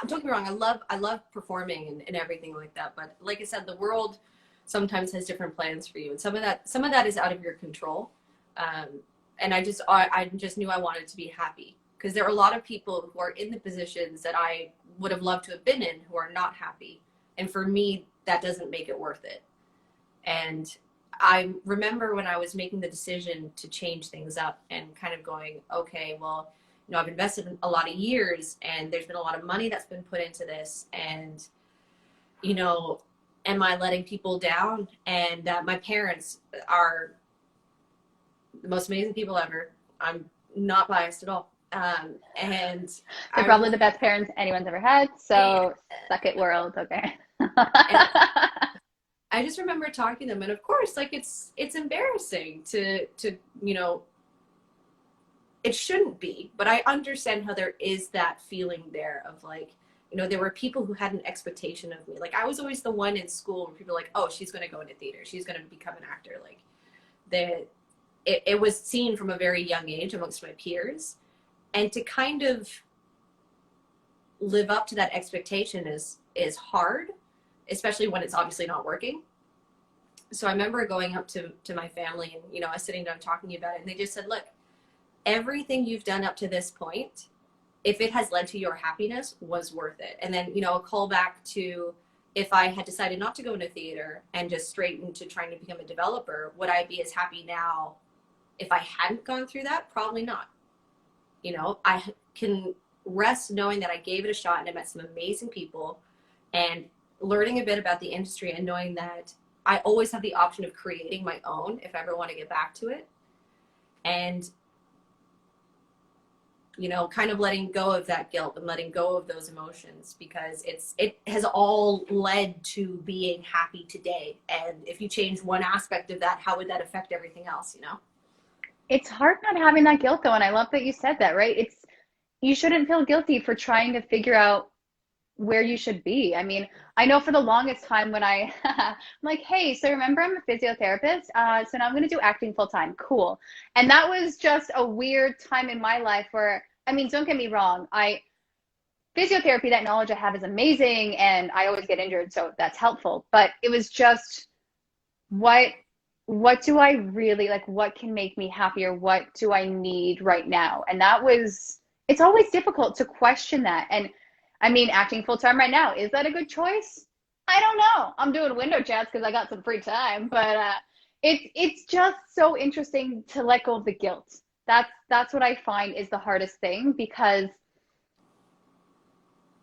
Speaker 2: don't get me wrong, I love performing and everything like that. But like I said, the world sometimes has different plans for you, and some of that is out of your control. And I just knew I wanted to be happy, because there are a lot of people who are in the positions that I would have loved to have been in who are not happy. And for me, that doesn't make it worth it. And I remember when I was making the decision to change things up and kind of going, okay, well, you know, I've invested in a lot of years and there's been a lot of money that's been put into this. And, you know, am I letting people down? And my parents are the most amazing people ever. I'm not biased at all. And
Speaker 3: they're probably the best parents anyone's ever had. So suck it, world. Okay.
Speaker 2: I just remember talking to them, and of course, like, it's embarrassing to, you know, it shouldn't be, but I understand how there is that feeling there of, like, you know, there were people who had an expectation of me. Like, I was always the one in school where people were like, oh, she's going to go into theater, she's going to become an actor. Like, it was seen from a very young age amongst my peers, and to kind of live up to that expectation is hard, especially when it's obviously not working. So I remember going up to my family, and, you know, I was sitting down talking about it, and they just said, look, everything you've done up to this point, if it has led to your happiness, was worth it. And then, you know, a call back to, if I had decided not to go into theater and just straight into trying to become a developer, would I be as happy now if I hadn't gone through that? Probably not. You know, I can rest knowing that I gave it a shot and I met some amazing people, and learning a bit about the industry, and knowing that I always have the option of creating my own if I ever want to get back to it. And, you know, kind of letting go of that guilt and letting go of those emotions, because it has all led to being happy today. And if you change one aspect of that, how would that affect everything else, you know?
Speaker 3: It's hard not having that guilt, though, and I love that you said that, right? You shouldn't feel guilty for trying to figure out where you should be. I mean, I know for the longest time when I'm like, hey, so remember I'm a physiotherapist, so now I'm going to do acting full time. Cool. And that was just a weird time in my life where, I mean, don't get me wrong, physiotherapy, that knowledge I have is amazing, and I always get injured, so that's helpful. But it was just, what do I really like? What can make me happier? What do I need right now? And it's always difficult to question that. And I mean, acting full time right now, is that a good choice? I don't know. I'm doing window chats because I got some free time, but it's just so interesting to let go of the guilt. That's what I find is the hardest thing, because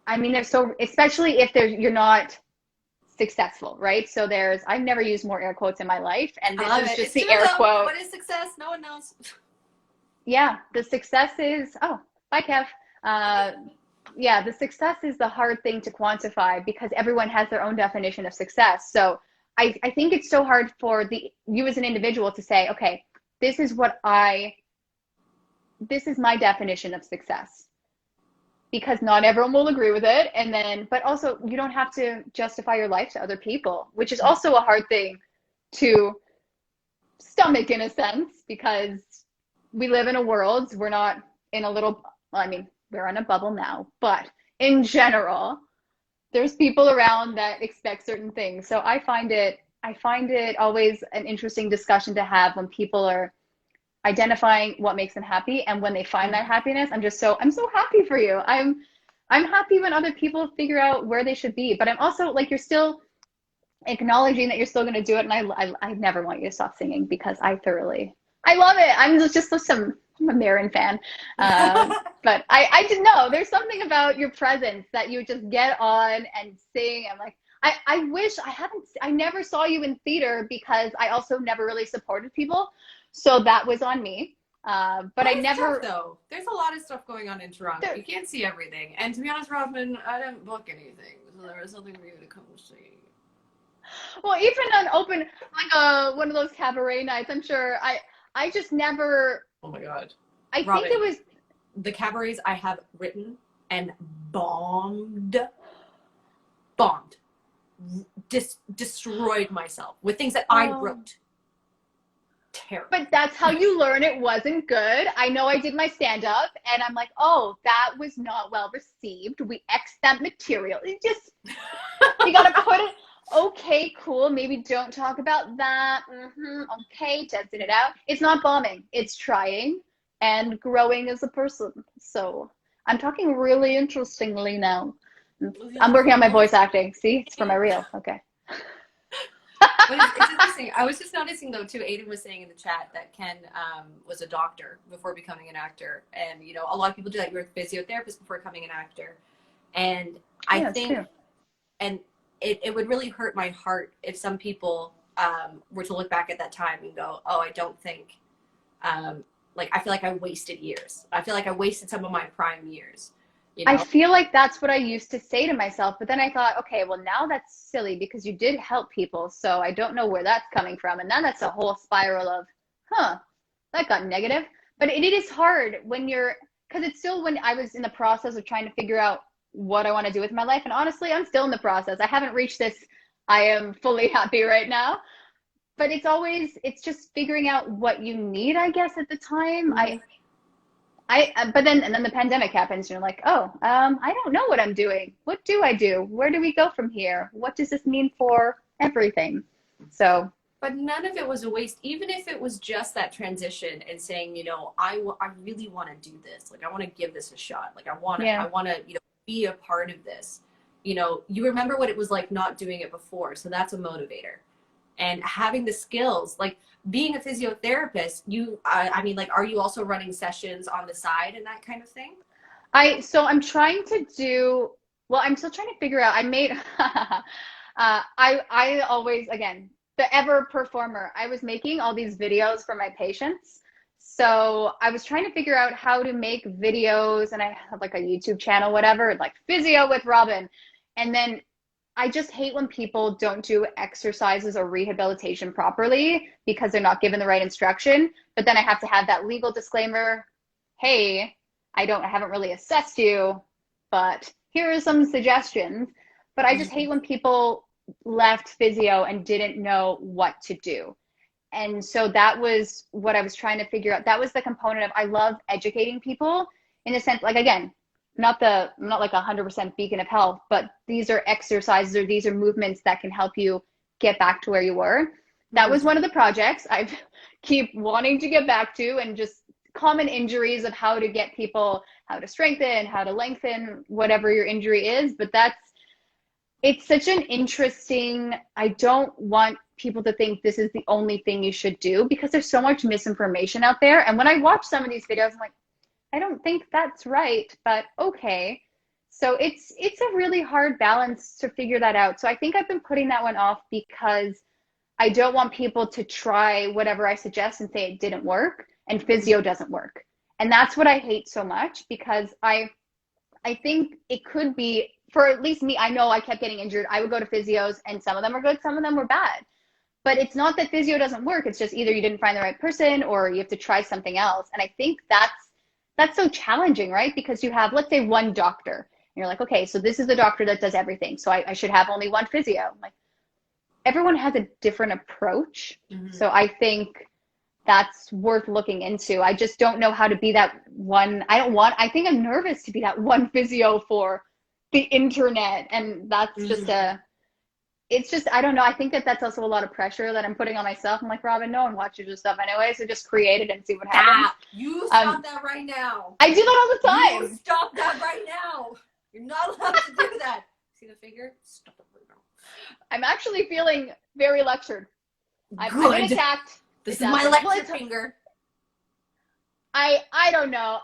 Speaker 3: I mean, especially if you're not successful, right? So I've never used more air quotes in my life, and this is just the air quote.
Speaker 2: What is success? No one knows.
Speaker 3: Yeah, the success is, oh, bye, Kev. yeah, the success is the hard thing to quantify because everyone has their own definition of success. So I think it's so hard for you as an individual to say, okay, this is this is my definition of success, because not everyone will agree with it. And then, but also you don't have to justify your life to other people, which is also a hard thing to stomach in a sense, because we live in a world, we're not in a little, well, I mean, we're in a bubble now, but in general, there's people around that expect certain things. So I find it always an interesting discussion to have when people are identifying what makes them happy, and when they find that happiness, I'm so happy for you. I'm happy when other people figure out where they should be, but I'm also like, you're still acknowledging that you're still going to do it. And I never want you to stop singing, because I love it. I'm a Maren fan. But I just know there's something about your presence that you just get on and sing. I'm like, I wish I never saw you in theater, because I also never really supported people. So that was on me. But I never,
Speaker 2: tough, though. There's a lot of stuff going on in Toronto. You can't see everything. And to be honest, Robyn, I didn't book anything. So there was nothing for you to come see.
Speaker 3: well, even an open, like one of those cabaret nights, I'm sure I just never.
Speaker 2: Oh my God.
Speaker 3: I
Speaker 2: Robyn,
Speaker 3: think it was
Speaker 2: the cabarets I have written and bombed, destroyed myself with things that I wrote. Terrible.
Speaker 3: But that's how you learn it wasn't good. I know I did my stand-up, and I'm like, oh, that was not well received. We X that material. You gotta put it, okay, cool, maybe don't talk about that. Okay, testing it out. It's not bombing. It's trying and growing as a person. So I'm talking really interestingly now. I'm working on my voice acting. See, it's for my reel. Okay.
Speaker 2: But it's interesting. I was just noticing, though, too, Aiden was saying in the chat that Ken was a doctor before becoming an actor. And, you know, a lot of people do that. You're a physiotherapist before becoming an actor. And I think, and it would really hurt my heart if some people were to look back at that time and go, oh, I don't think, like, I feel like I wasted years. I feel like I wasted some of my prime years. You know?
Speaker 3: I feel like that's what I used to say to myself, but then I thought, okay, well, now that's silly, because you did help people, so I don't know where that's coming from. And then that's a whole spiral of, that got negative. But it is hard when because it's still when I was in the process of trying to figure out what I want to do with my life. And honestly, I'm still in the process. I haven't reached this, I am fully happy right now. But it's just figuring out what you need, I guess, at the time. But then the pandemic happens, and you're like, I don't know what I'm doing. What do I do? Where do we go from here? What does this mean for everything? So.
Speaker 2: But none of it was a waste, even if it was just that transition and saying, you know, I really want to do this. Like, I want to give this a shot. Like, I want to, you know, be a part of this. You know, you remember what it was like not doing it before. So that's a motivator. And having the skills, like being a physiotherapist, I mean, like, are you also running sessions on the side and that kind of thing?
Speaker 3: So I'm trying to do, well, I'm still trying to figure out, I always, again, the ever performer, I was making all these videos for my patients. So I was trying to figure out how to make videos, and I have like a YouTube channel, whatever, like Physio with Robyn. And then I just hate when people don't do exercises or rehabilitation properly because they're not given the right instruction. But then I have to have that legal disclaimer. Hey, I haven't really assessed you, but here are some suggestions. But I just hate when people left physio and didn't know what to do. And so that was what I was trying to figure out. That was the component of, I love educating people in a sense, like, again, I'm not like 100% beacon of health, but these are exercises or these are movements that can help you get back to where you were. That was one of the projects I keep wanting to get back to, and just common injuries of how to get people, how to strengthen, how to lengthen, whatever your injury is. But it's such an interesting, I don't want people to think this is the only thing you should do, because there's so much misinformation out there. And when I watch some of these videos, I'm like, I don't think that's right, but okay. So it's a really hard balance to figure that out. So I think I've been putting that one off because I don't want people to try whatever I suggest and say it didn't work and physio doesn't work. And that's what I hate so much, because I I think it could be, for at least me, I know I kept getting injured. I would go to physios and some of them were good, some of them were bad. But it's not that physio doesn't work. It's just either you didn't find the right person or you have to try something else. And I think that's so challenging, right? Because you have, let's say, one doctor. And you're like, okay, so this is the doctor that does everything. So I should have only one physio. Like, everyone has a different approach.
Speaker 2: Mm-hmm.
Speaker 3: So I think that's worth looking into. I just don't know how to be that one. I think I'm nervous to be that one physio for the internet. And that's it's just, I don't know. I think that's also a lot of pressure that I'm putting on myself. I'm like, Robyn, no one watches your stuff anyway, so just create it and see what happens.
Speaker 2: You stop that right now.
Speaker 3: I do that all the time.
Speaker 2: You stop that right now. You're not allowed to do that. See the figure? Stop it right now.
Speaker 3: I'm actually feeling very lectured. I've been attacked.
Speaker 2: This is my lecture finger.
Speaker 3: I don't know.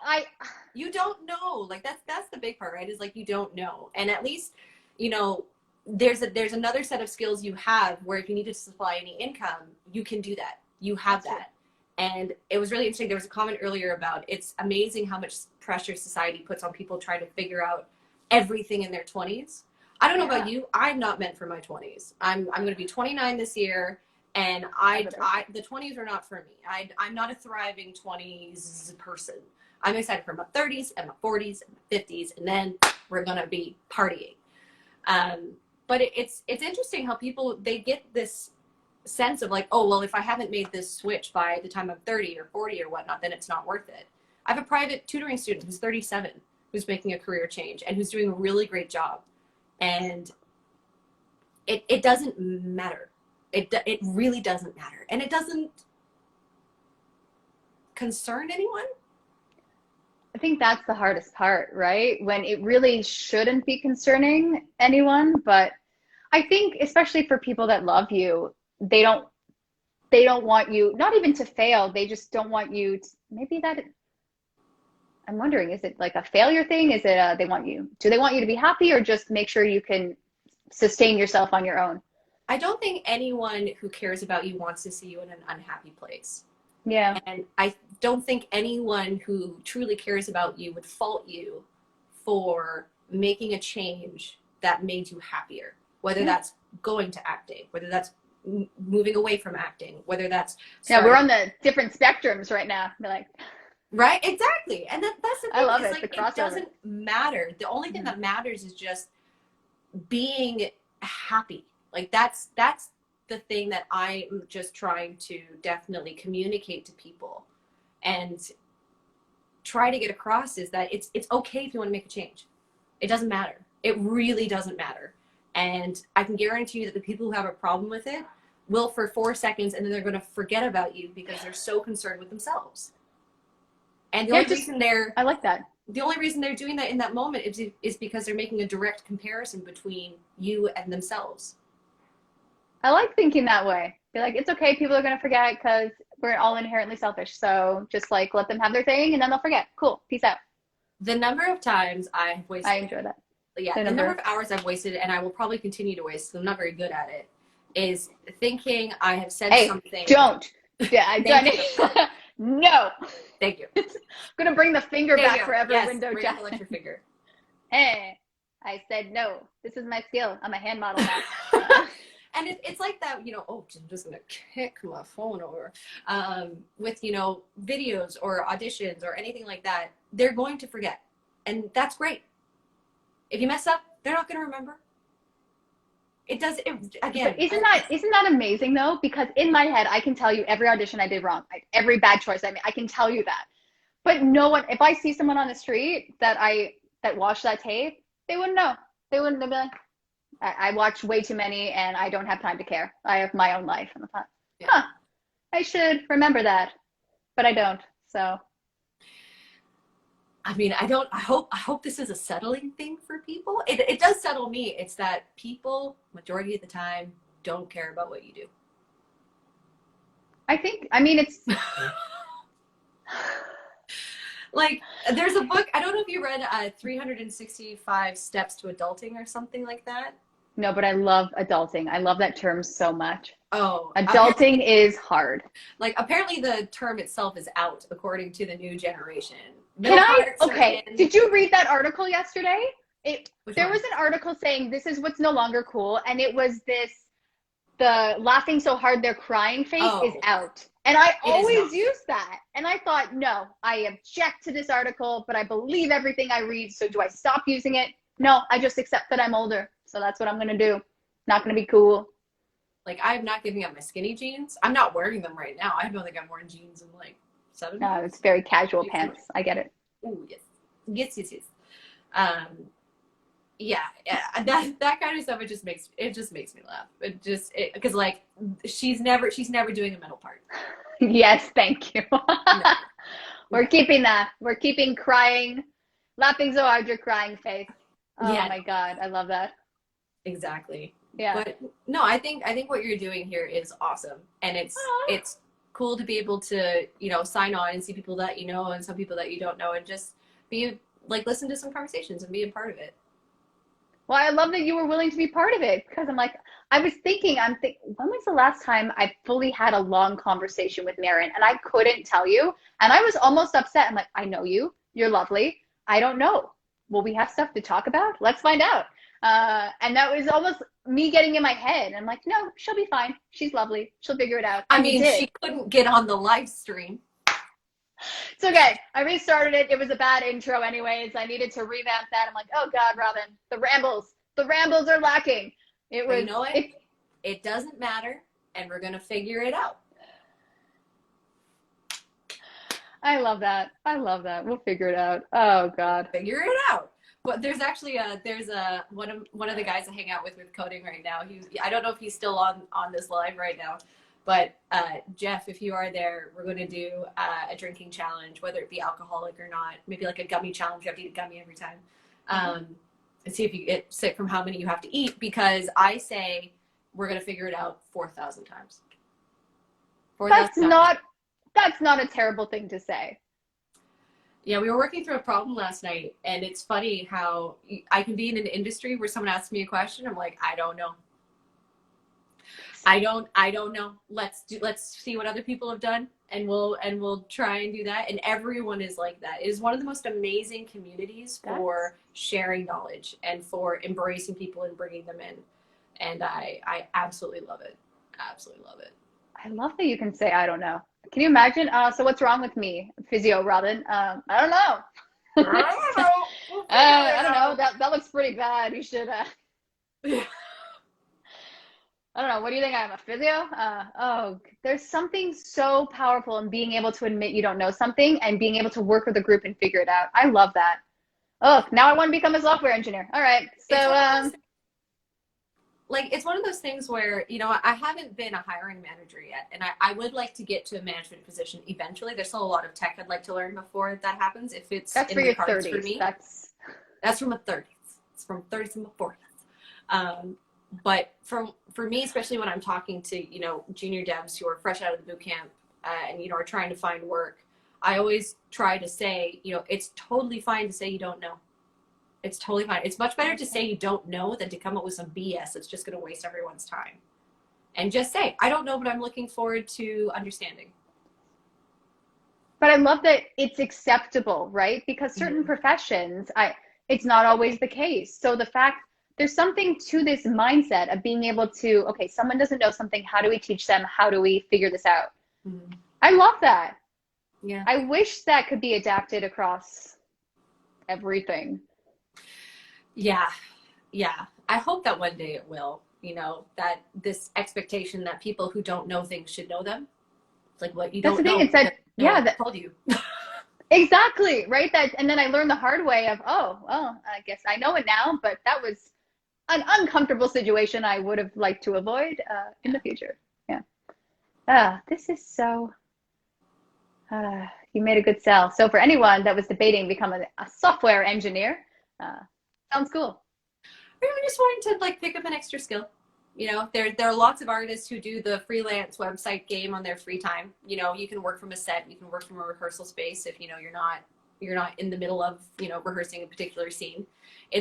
Speaker 2: You don't know. Like, that's the big part, right? Is like, you don't know. And at least, you know, there's another set of skills you have where if you need to supply any income, you can do that. You have that. And it was really interesting. There was a comment earlier about it's amazing how much pressure society puts on people trying to figure out everything in their 20s. I don't know about you. I'm not meant for my 20s. I'm going to be 29 this year, and the 20s are not for me. I'm not a thriving 20s person. I'm excited for my 30s and my 40s and my 50s, and then we're going to be partying. But it's interesting how people, they get this sense of like, oh, well, if I haven't made this switch by the time I'm 30 or 40 or whatnot, then it's not worth it. I have a private tutoring student who's 37, who's making a career change and who's doing a really great job. And it doesn't matter. It really doesn't matter. And it doesn't concern anyone.
Speaker 3: I think that's the hardest part, right? When it really shouldn't be concerning anyone. But I think especially for people that love you, they don't want you, not even to fail. They just don't want you to, maybe that, I'm wondering, is it like a failure thing? Is it do they want you to be happy, or just make sure you can sustain yourself on your own?
Speaker 2: I don't think anyone who cares about you wants to see you in an unhappy place.
Speaker 3: Yeah.
Speaker 2: And I don't think anyone who truly cares about you would fault you for making a change that made you happier, whether that's going to acting, whether that's moving away from acting, whether that's
Speaker 3: we're on the different spectrums right now. They're like,
Speaker 2: right, exactly. And that's the thing.
Speaker 3: I love
Speaker 2: it's
Speaker 3: it.
Speaker 2: Like,
Speaker 3: The crossover.
Speaker 2: it doesn't matter. The only thing that matters is just being happy. Like that's the thing that I'm just trying to definitely communicate to people and try to get across, is that it's okay if you want to make a change. It doesn't matter. It really doesn't matter. And I can guarantee you that the people who have a problem with it will for 4 seconds, and then they're going to forget about you because they're so concerned with themselves. And the only reason
Speaker 3: I like that.
Speaker 2: The only reason they're doing that in that moment is because they're making a direct comparison between you and themselves.
Speaker 3: I like thinking that way. Be like, it's okay, people are going to forget because we're all inherently selfish. So just like let them have their thing and then they'll forget. Cool. Peace out.
Speaker 2: The number of times I've wasted.
Speaker 3: I enjoy that.
Speaker 2: Yeah, the number of hours I've wasted, and I will probably continue to waste, so I'm not very good at it, is thinking I have said something.
Speaker 3: Don't. Yeah, I've done it. No.
Speaker 2: Thank you.
Speaker 3: I'm going to bring the finger back forever.
Speaker 2: Yes,
Speaker 3: window
Speaker 2: bring
Speaker 3: chat.
Speaker 2: the electric finger.
Speaker 3: Hey, I said no. This is my skill. I'm a hand model now.
Speaker 2: And it's like that, you know, oh, I'm just going to kick my phone over. With, you know, videos or auditions or anything like that, they're going to forget. And that's great. If you mess up, they're not going to remember. It does, again.
Speaker 3: But isn't that amazing though? Because in my head, I can tell you every audition I did wrong, every bad choice I made. I can tell you that. But no one, if I see someone on the street that watched that tape, they wouldn't know. They'd be like, I watched way too many and I don't have time to care. I have my own life. And I thought, I should remember that, but I don't. So.
Speaker 2: I mean, I hope this is a settling thing for people. It does settle me. It's that people, majority of the time, don't care about what you do.
Speaker 3: It's
Speaker 2: like, there's a book, I don't know if you read 365 Steps to Adulting or something like that.
Speaker 3: No, but I love adulting. I love that term so much.
Speaker 2: Oh.
Speaker 3: Adulting is hard.
Speaker 2: Like, apparently the term itself is out, according to the new generation. Middle parts are
Speaker 3: Okay,
Speaker 2: in.
Speaker 3: did you read that article yesterday? There
Speaker 2: One?
Speaker 3: was an article saying this is what's no longer cool, and it was the laughing so hard they're crying face is out. And I always use that. And I thought, no, I object to this article, but I believe everything I read. So do I stop using it? No, I just accept that I'm older. So that's what I'm going to do. Not going to be cool.
Speaker 2: Like, I'm not giving up my skinny jeans. I'm not wearing them right now. I don't think I'm wearing jeans in like 7
Speaker 3: No, it's very casual pants. I get it.
Speaker 2: Oh, yes. Yeah, that kind of stuff. It just makes me laugh. Because like she's never doing a middle part.
Speaker 3: Yes, thank you.
Speaker 2: No.
Speaker 3: We're keeping that. We're keeping crying, laughing so hard you're crying face. Oh my God, I love that.
Speaker 2: Exactly.
Speaker 3: Yeah.
Speaker 2: But no, I think what you're doing here is awesome, and it's cool to be able to sign on and see people that you know and some people that you don't know, and just be like listen to some conversations and be a part of it.
Speaker 3: Well, I love that you were willing to be part of it, because I was thinking, when was the last time I fully had a long conversation with Maren? And I couldn't tell you. And I was almost upset. I'm like, I know you. You're lovely. I don't know. Will we have stuff to talk about? Let's find out. And that was almost me getting in my head. I'm like, no, she'll be fine. She's lovely. She'll figure it out.
Speaker 2: I mean, she couldn't get on the live stream.
Speaker 3: It's okay. I restarted it. It was a bad intro anyways. I needed to revamp that. I'm like, oh God, Robyn, the rambles are lacking. It was,
Speaker 2: you know what? It doesn't matter, and we're going to figure it out.
Speaker 3: I love that. We'll figure it out. Oh God.
Speaker 2: Figure it out. Well, there's actually one of the guys I hang out with coding right now. I don't know if he's still on this live right now. But Jeff, if you are there, we're going to do a drinking challenge, whether it be alcoholic or not. Maybe like a gummy challenge. You have to eat a gummy every time. And see if you get sick from how many you have to eat. Because I say we're going to figure it out 4,000 times. 4,000 times.
Speaker 3: That's not a terrible thing to say.
Speaker 2: Yeah, we were working through a problem last night. And it's funny how I can be in an industry where someone asks me a question. I'm like, I don't know. I don't know. Let's see what other people have done, and we'll try and do that. And everyone is like that. It is one of the most amazing communities for sharing knowledge and for embracing people and bringing them in. And I absolutely love it. Absolutely love it.
Speaker 3: I love that you can say I don't know. Can you imagine? So what's wrong with me, physio Robyn? I don't know. I don't know. That looks pretty bad. You should. I don't know. What do you think? I'm a physio? There's something so powerful in being able to admit you don't know something and being able to work with a group and figure it out. I love that. Oh, now I want to become a software engineer. All right. So,
Speaker 2: it's one of those things where, I haven't been a hiring manager yet, and I would like to get to a management position eventually. There's still a lot of tech I'd like to learn before that happens. If it's
Speaker 3: that's
Speaker 2: in
Speaker 3: for
Speaker 2: the
Speaker 3: your
Speaker 2: cards
Speaker 3: 30s.
Speaker 2: for me. That's from the 30s. It's from 30s to the 40s. But for me, especially when I'm talking to, junior devs who are fresh out of the boot camp and, are trying to find work, I always try to say, it's totally fine to say you don't know. It's totally fine. It's much better to say you don't know than to come up with some BS that's just going to waste everyone's time. And just say, I don't know, but I'm looking forward to understanding.
Speaker 3: But I love that it's acceptable, right? Because certain professions, it's not always the case. So the fact there's something to this mindset of being able to, okay, someone doesn't know something. How do we teach them? How do we figure this out? Mm-hmm. I love that.
Speaker 2: Yeah.
Speaker 3: I wish that could be adapted across everything.
Speaker 2: Yeah. Yeah. I hope that one day it will, that this expectation that people who don't know things should know them. It's like what you don't know.
Speaker 3: That's the thing. It's that,
Speaker 2: that told you.
Speaker 3: Exactly. Right. And then I learned the hard way of, I guess I know it now, but that was an uncomfortable situation I would have liked to avoid in the future. Yeah. This is so, you made a good sell. So for anyone that was debating becoming a software engineer, sounds cool.
Speaker 2: I'm just wanting to pick up an extra skill. There are lots of artists who do the freelance website game on their free time. You can work from a set, you can work from a rehearsal space if you're not in the middle of rehearsing a particular scene.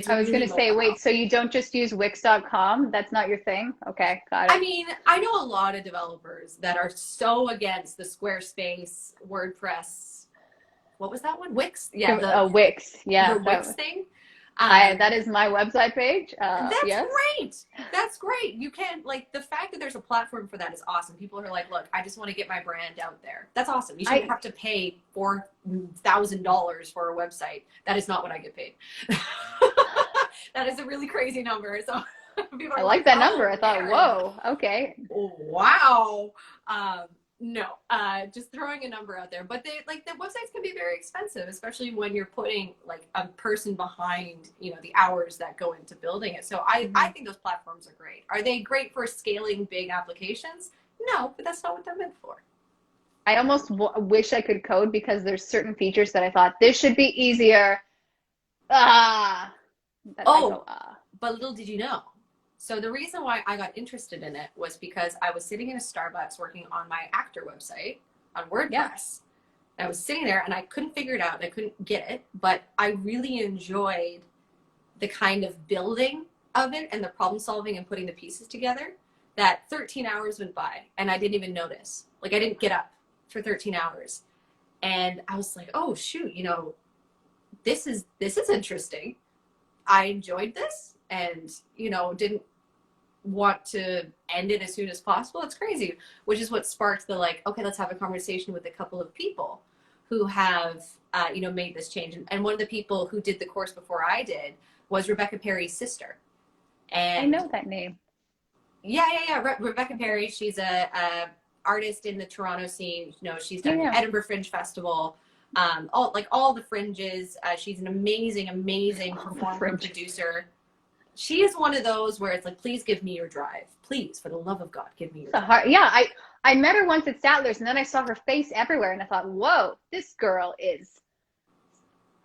Speaker 3: I was going to say, wait, so you don't just use Wix.com? That's not your thing? Okay, got it.
Speaker 2: I mean, I know a lot of developers that are so against the Squarespace, WordPress what was that one? Wix. Yeah.
Speaker 3: Wix. Yeah.
Speaker 2: The Wix thing.
Speaker 3: That is my website page.
Speaker 2: That's
Speaker 3: yes.
Speaker 2: great. That's great. You can, like, the fact that there's a platform for that is awesome. People are like, look, I just want to get my brand out there. That's awesome. You shouldn't have to pay $4,000 for a website. That is not what I get paid. That is a really crazy number. So
Speaker 3: I like that number. I thought, whoa, okay.
Speaker 2: Wow. No, just throwing a number out there. But the websites can be very expensive, especially when you're putting like a person behind, the hours that go into building it. So I think those platforms are great. Are they great for scaling big applications? No, but that's not what they're meant for.
Speaker 3: I almost wish I could code because there's certain features that I thought this should be easier. But little did you know. So the reason why I got interested in it was because I was sitting in a Starbucks working on my actor website on WordPress. Yeah. I was sitting there and I couldn't figure it out. I couldn't get it, but I really enjoyed the kind of building of it and the problem solving and putting the pieces together. That 13 hours went by and I didn't even notice. Like, I didn't get up for 13 hours. And I was like, oh shoot, this is interesting. I enjoyed this and, didn't want to end it as soon as possible. It's crazy, which is what sparked the okay, let's have a conversation with a couple of people who have, made this change. And one of the people who did the course before I did was Rebecca Perry's sister. And I know that name.
Speaker 2: Yeah. Rebecca Perry, she's a artist in the Toronto scene. She's done Edinburgh Fringe Festival, all the fringes. She's an amazing performer and producer. She is one of those where it's like, please give me your drive. Please, for the love of God, give me your drive.
Speaker 3: Yeah, I met her once at Statler's, and then I saw her face everywhere, and I thought, whoa, this girl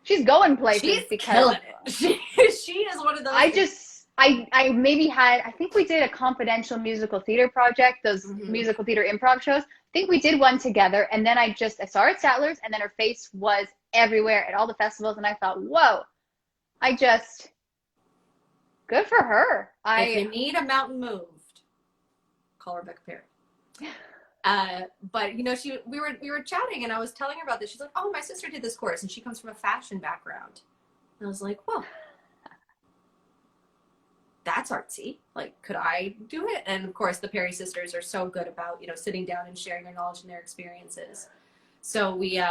Speaker 3: she's going places.
Speaker 2: She's
Speaker 3: because
Speaker 2: killing it. She is one of those.
Speaker 3: I think we did a confidential musical theater project, those musical theater improv shows. I think we did one together, and then I saw her at Statler's, and then her face was everywhere at all the festivals, and I thought, whoa, good for her.
Speaker 2: If you need a mountain moved, call Rebecca Perry. But we were chatting and I was telling her about this. She's like, oh, my sister did this course and she comes from a fashion background. And I was like, well, that's artsy. Like, could I do it? And of course, the Perry sisters are so good about, sitting down and sharing their knowledge and their experiences. So we,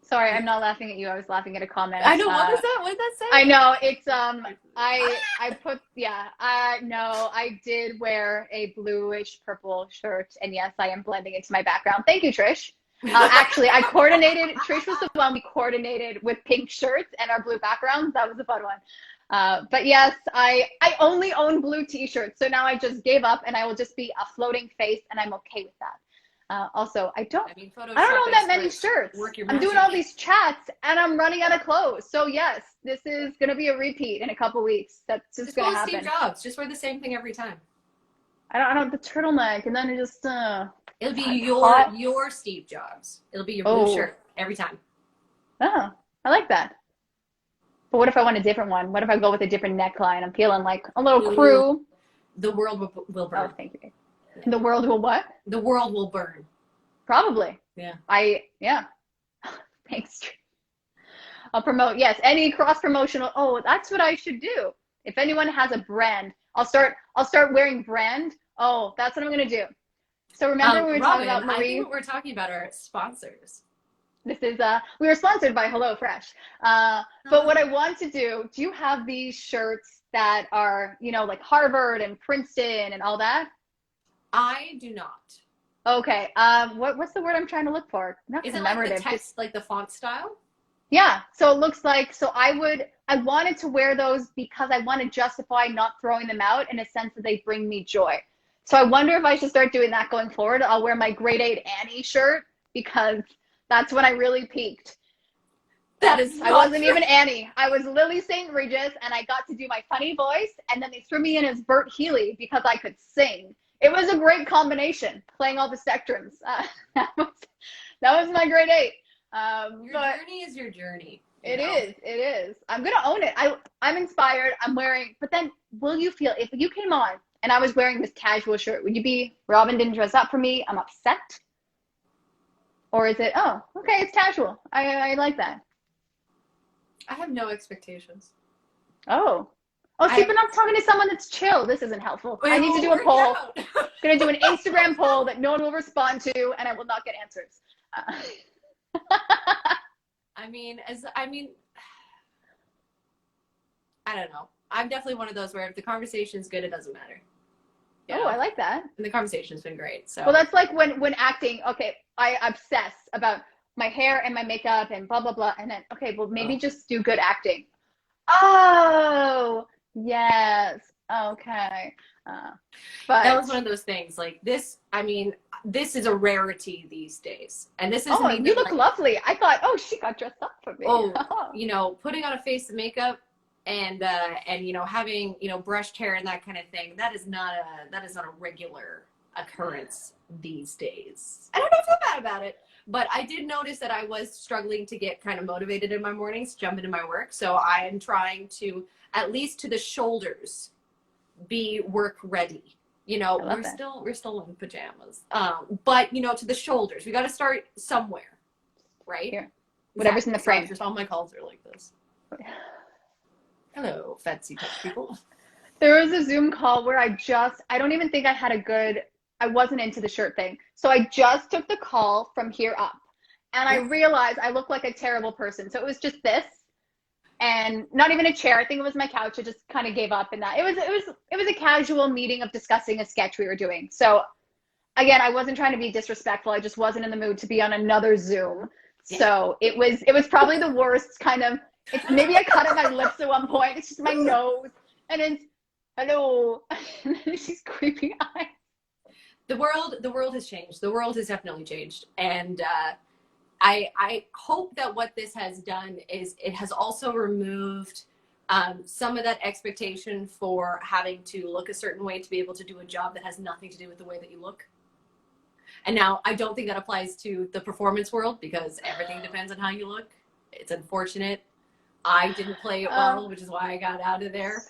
Speaker 3: sorry, I'm not laughing at you. I was laughing at a comment.
Speaker 2: I know. What was that? What did that say?
Speaker 3: I know. It's, I did wear a bluish purple shirt. And yes, I am blending into my background. Thank you, Trish. Actually, Trish was the one we coordinated with pink shirts and our blue backgrounds. That was a fun one. But yes, I only own blue t-shirts. So now I just gave up and I will just be a floating face and I'm okay with that. Also, I don't own that many shirts. I'm doing all these chats and I'm running out of clothes. So yes, this is going to be a repeat in a couple weeks. That's just going to happen.
Speaker 2: Steve Jobs, just wear the same thing every time.
Speaker 3: I don't the turtleneck and then it just,
Speaker 2: it'll be your Steve Jobs. It'll be your blue shirt every time.
Speaker 3: Oh, I like that. But what if I want a different one? What if I go with a different neckline? I'm feeling like a little crew.
Speaker 2: The world will burn.
Speaker 3: Oh, thank you. The world will what?
Speaker 2: The world will burn.
Speaker 3: Probably.
Speaker 2: Yeah.
Speaker 3: Thanks. I'll promote. Yes. Any cross promotional. Oh, that's what I should do. If anyone has a brand, I'll start wearing brand. Oh, that's what I'm going to do. So remember we were talking about Marie.
Speaker 2: I think what we're talking about are sponsors.
Speaker 3: This is, we were sponsored by HelloFresh. But what I want to do you have these shirts that are, like Harvard and Princeton and all that?
Speaker 2: I do not.
Speaker 3: Okay. What's the word I'm trying to look for? Not
Speaker 2: is it like the text, like the font style?
Speaker 3: Yeah. So it looks like, I wanted to wear those because I want to justify not throwing them out in a sense that they bring me joy. So I wonder if I should start doing that going forward. I'll wear my grade 8 Annie shirt because that's when I really peaked. I wasn't even Annie. I was Lily St. Regis and I got to do my funny voice and then they threw me in as Bert Healy because I could sing. It was a great combination, playing all the spectrums. That was my grade 8.
Speaker 2: Your journey is your journey.
Speaker 3: It is. I'm going to own it. I'm inspired. I'm wearing, but then will you feel, if you came on and I was wearing this casual shirt, would you be, Robyn didn't dress up for me, I'm upset? Or is it, oh, okay, it's casual. I like that.
Speaker 2: I have no expectations.
Speaker 3: Oh. Oh, see, but I'm talking to someone that's chill. This isn't helpful.
Speaker 2: Wait,
Speaker 3: I need to do a
Speaker 2: work
Speaker 3: poll.
Speaker 2: out.
Speaker 3: Gonna do an Instagram poll that no one will respond to, and I will not get answers.
Speaker 2: I mean, I don't know. I'm definitely one of those where if the conversation's good, it doesn't matter. You
Speaker 3: Oh,
Speaker 2: know?
Speaker 3: I like that.
Speaker 2: And the conversation's been great. So.
Speaker 3: Well, that's like when acting. Okay, I obsess about my hair and my makeup and blah blah blah, and then okay, well maybe just do good acting. Oh, yes. Okay. But
Speaker 2: that was one of those things. Like this, I mean, this is a rarity these days, and this isn't
Speaker 3: oh,
Speaker 2: even
Speaker 3: you look
Speaker 2: like,
Speaker 3: lovely. I thought, oh, she got dressed up for me.
Speaker 2: oh, you know, putting on a face of makeup and you know, having, you know, brushed hair and that kind of thing. That is not a regular occurrence these days. And I don't feel bad about it. But I did notice that I was struggling to get kind of motivated in my mornings, jump into my work. So I am trying to, at least to the shoulders, be work ready. You know, we're still in pajamas. But you know, to the shoulders, we got to start somewhere, right?
Speaker 3: Here, whatever's in the frame.
Speaker 2: Just all my calls are like this. Hello, fancy tech people.
Speaker 3: There was a Zoom call where I don't even think I wasn't into the shirt thing. So I just took the call from here up, and I realized I look like a terrible person. So it was just this, and not even a chair. I think it was my couch. I just kind of gave up in that. It was a casual meeting of discussing a sketch we were doing. So again, I wasn't trying to be disrespectful. I just wasn't in the mood to be on another Zoom. Yeah. So it was probably the worst kind of. Maybe I cut at my lips at one point. It's just my nose, and it's hello, and then she's creepy eyes.
Speaker 2: The world has changed. The world has definitely changed, and I hope that what this has done is it has also removed some of that expectation for having to look a certain way to be able to do a job that has nothing to do with the way that you look. And now I don't think that applies to the performance world because everything depends on how you look. It's unfortunate. I didn't play it well, which is why I got out of there.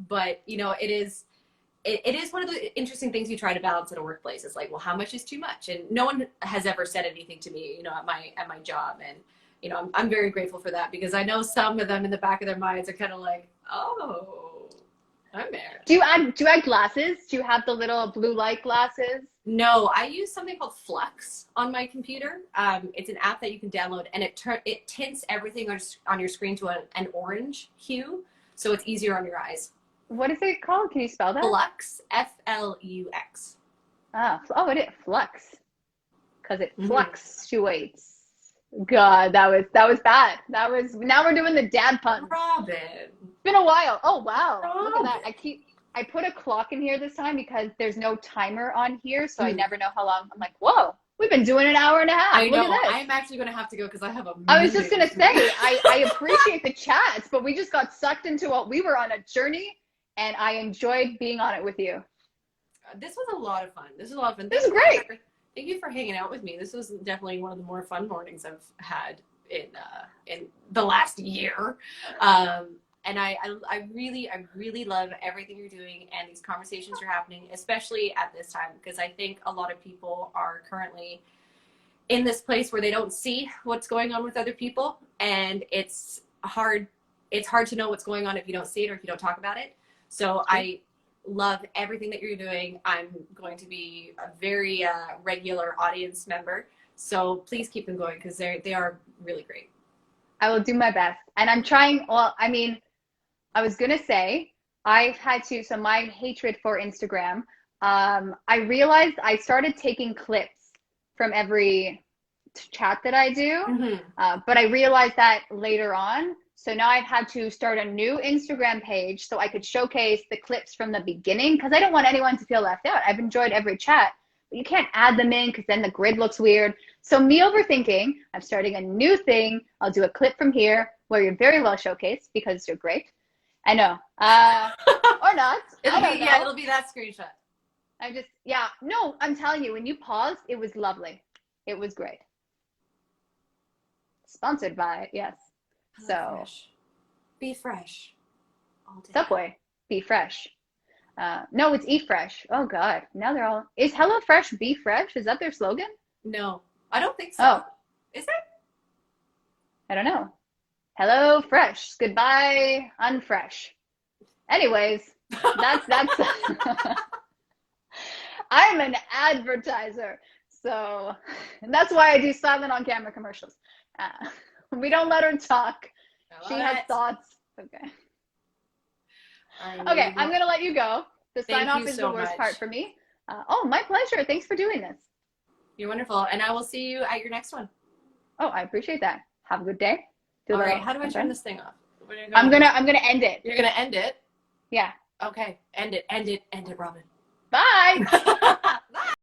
Speaker 2: But you know, it is one of the interesting things you try to balance at a workplace. It's like, well, how much is too much? And no one has ever said anything to me, you know, at my job. And, you know, I'm very grateful for that because I know some of them in the back of their minds are kind of like, oh, I'm there.
Speaker 3: Do you add glasses? Do you have the little blue light glasses?
Speaker 2: No, I use something called Flux on my computer. It's an app that you can download, and it tints everything on your screen to an orange hue, so it's easier on your eyes.
Speaker 3: What is it called? Can you spell that?
Speaker 2: Flux, Flux.
Speaker 3: Oh, it is Flux, because it fluctuates. God, that was bad. Now we're doing the dad puns.
Speaker 2: Robyn.
Speaker 3: It's been a while. Oh wow,
Speaker 2: Robyn.
Speaker 3: Look at that. I put a clock in here this time because there's no timer on here, so I never know how long. I'm like, whoa, we've been doing an hour and a half.
Speaker 2: I know.
Speaker 3: Look at this.
Speaker 2: I'm actually going to have to go because I have a
Speaker 3: I was just going to say, I appreciate the chats, but we just got sucked into we were on a journey, and I enjoyed being on it with you.
Speaker 2: This was a lot of fun. This was
Speaker 3: This is great.
Speaker 2: Thank you for hanging out with me. This was definitely one of the more fun mornings I've had in the last year. And I really love everything you're doing and these conversations are happening, especially at this time, because I think a lot of people are currently in this place where they don't see what's going on with other people. And it's hard to know what's going on if you don't see it or if you don't talk about it. So I love everything that you're doing. I'm going to be a very regular audience member. So please keep them going because they are really great.
Speaker 3: I will do my best. And I'm trying, I was going to say, I've had to, so my hatred for Instagram, I realized I started taking clips from every chat that I do, but I realized that later on. So now I've had to start a new Instagram page so I could showcase the clips from the beginning because I don't want anyone to feel left out. I've enjoyed every chat, but you can't add them in because then the grid looks weird. So me overthinking, I'm starting a new thing. I'll do a clip from here where you're very well showcased because you're great. I know. Or not.
Speaker 2: It'll be that screenshot.
Speaker 3: No, I'm telling you, when you paused, it was lovely. It was great. Sponsored by, yes. So.
Speaker 2: Fresh. Be fresh. All day.
Speaker 3: Subway, be fresh. No, it's eat fresh. Oh God, now they're all. Is HelloFresh be fresh? Is that their slogan?
Speaker 2: No, I don't think so.
Speaker 3: Oh,
Speaker 2: Is it?
Speaker 3: I don't know. Hello, fresh. Goodbye, unfresh. Anyways, that's I'm an advertiser. So and that's why I do silent on camera commercials. We don't let her talk. She has thoughts. Okay. Okay, I'm going to let you go. The sign off is the worst part for me. Oh, my pleasure. Thanks for doing this.
Speaker 2: You're wonderful. And I will see you at your next one.
Speaker 3: Oh, I appreciate that. Have a good day.
Speaker 2: All right. How do I turn this thing off?
Speaker 3: I'm gonna end it.
Speaker 2: You're gonna end it?
Speaker 3: Yeah.
Speaker 2: Okay. End it, Robyn.
Speaker 3: Bye.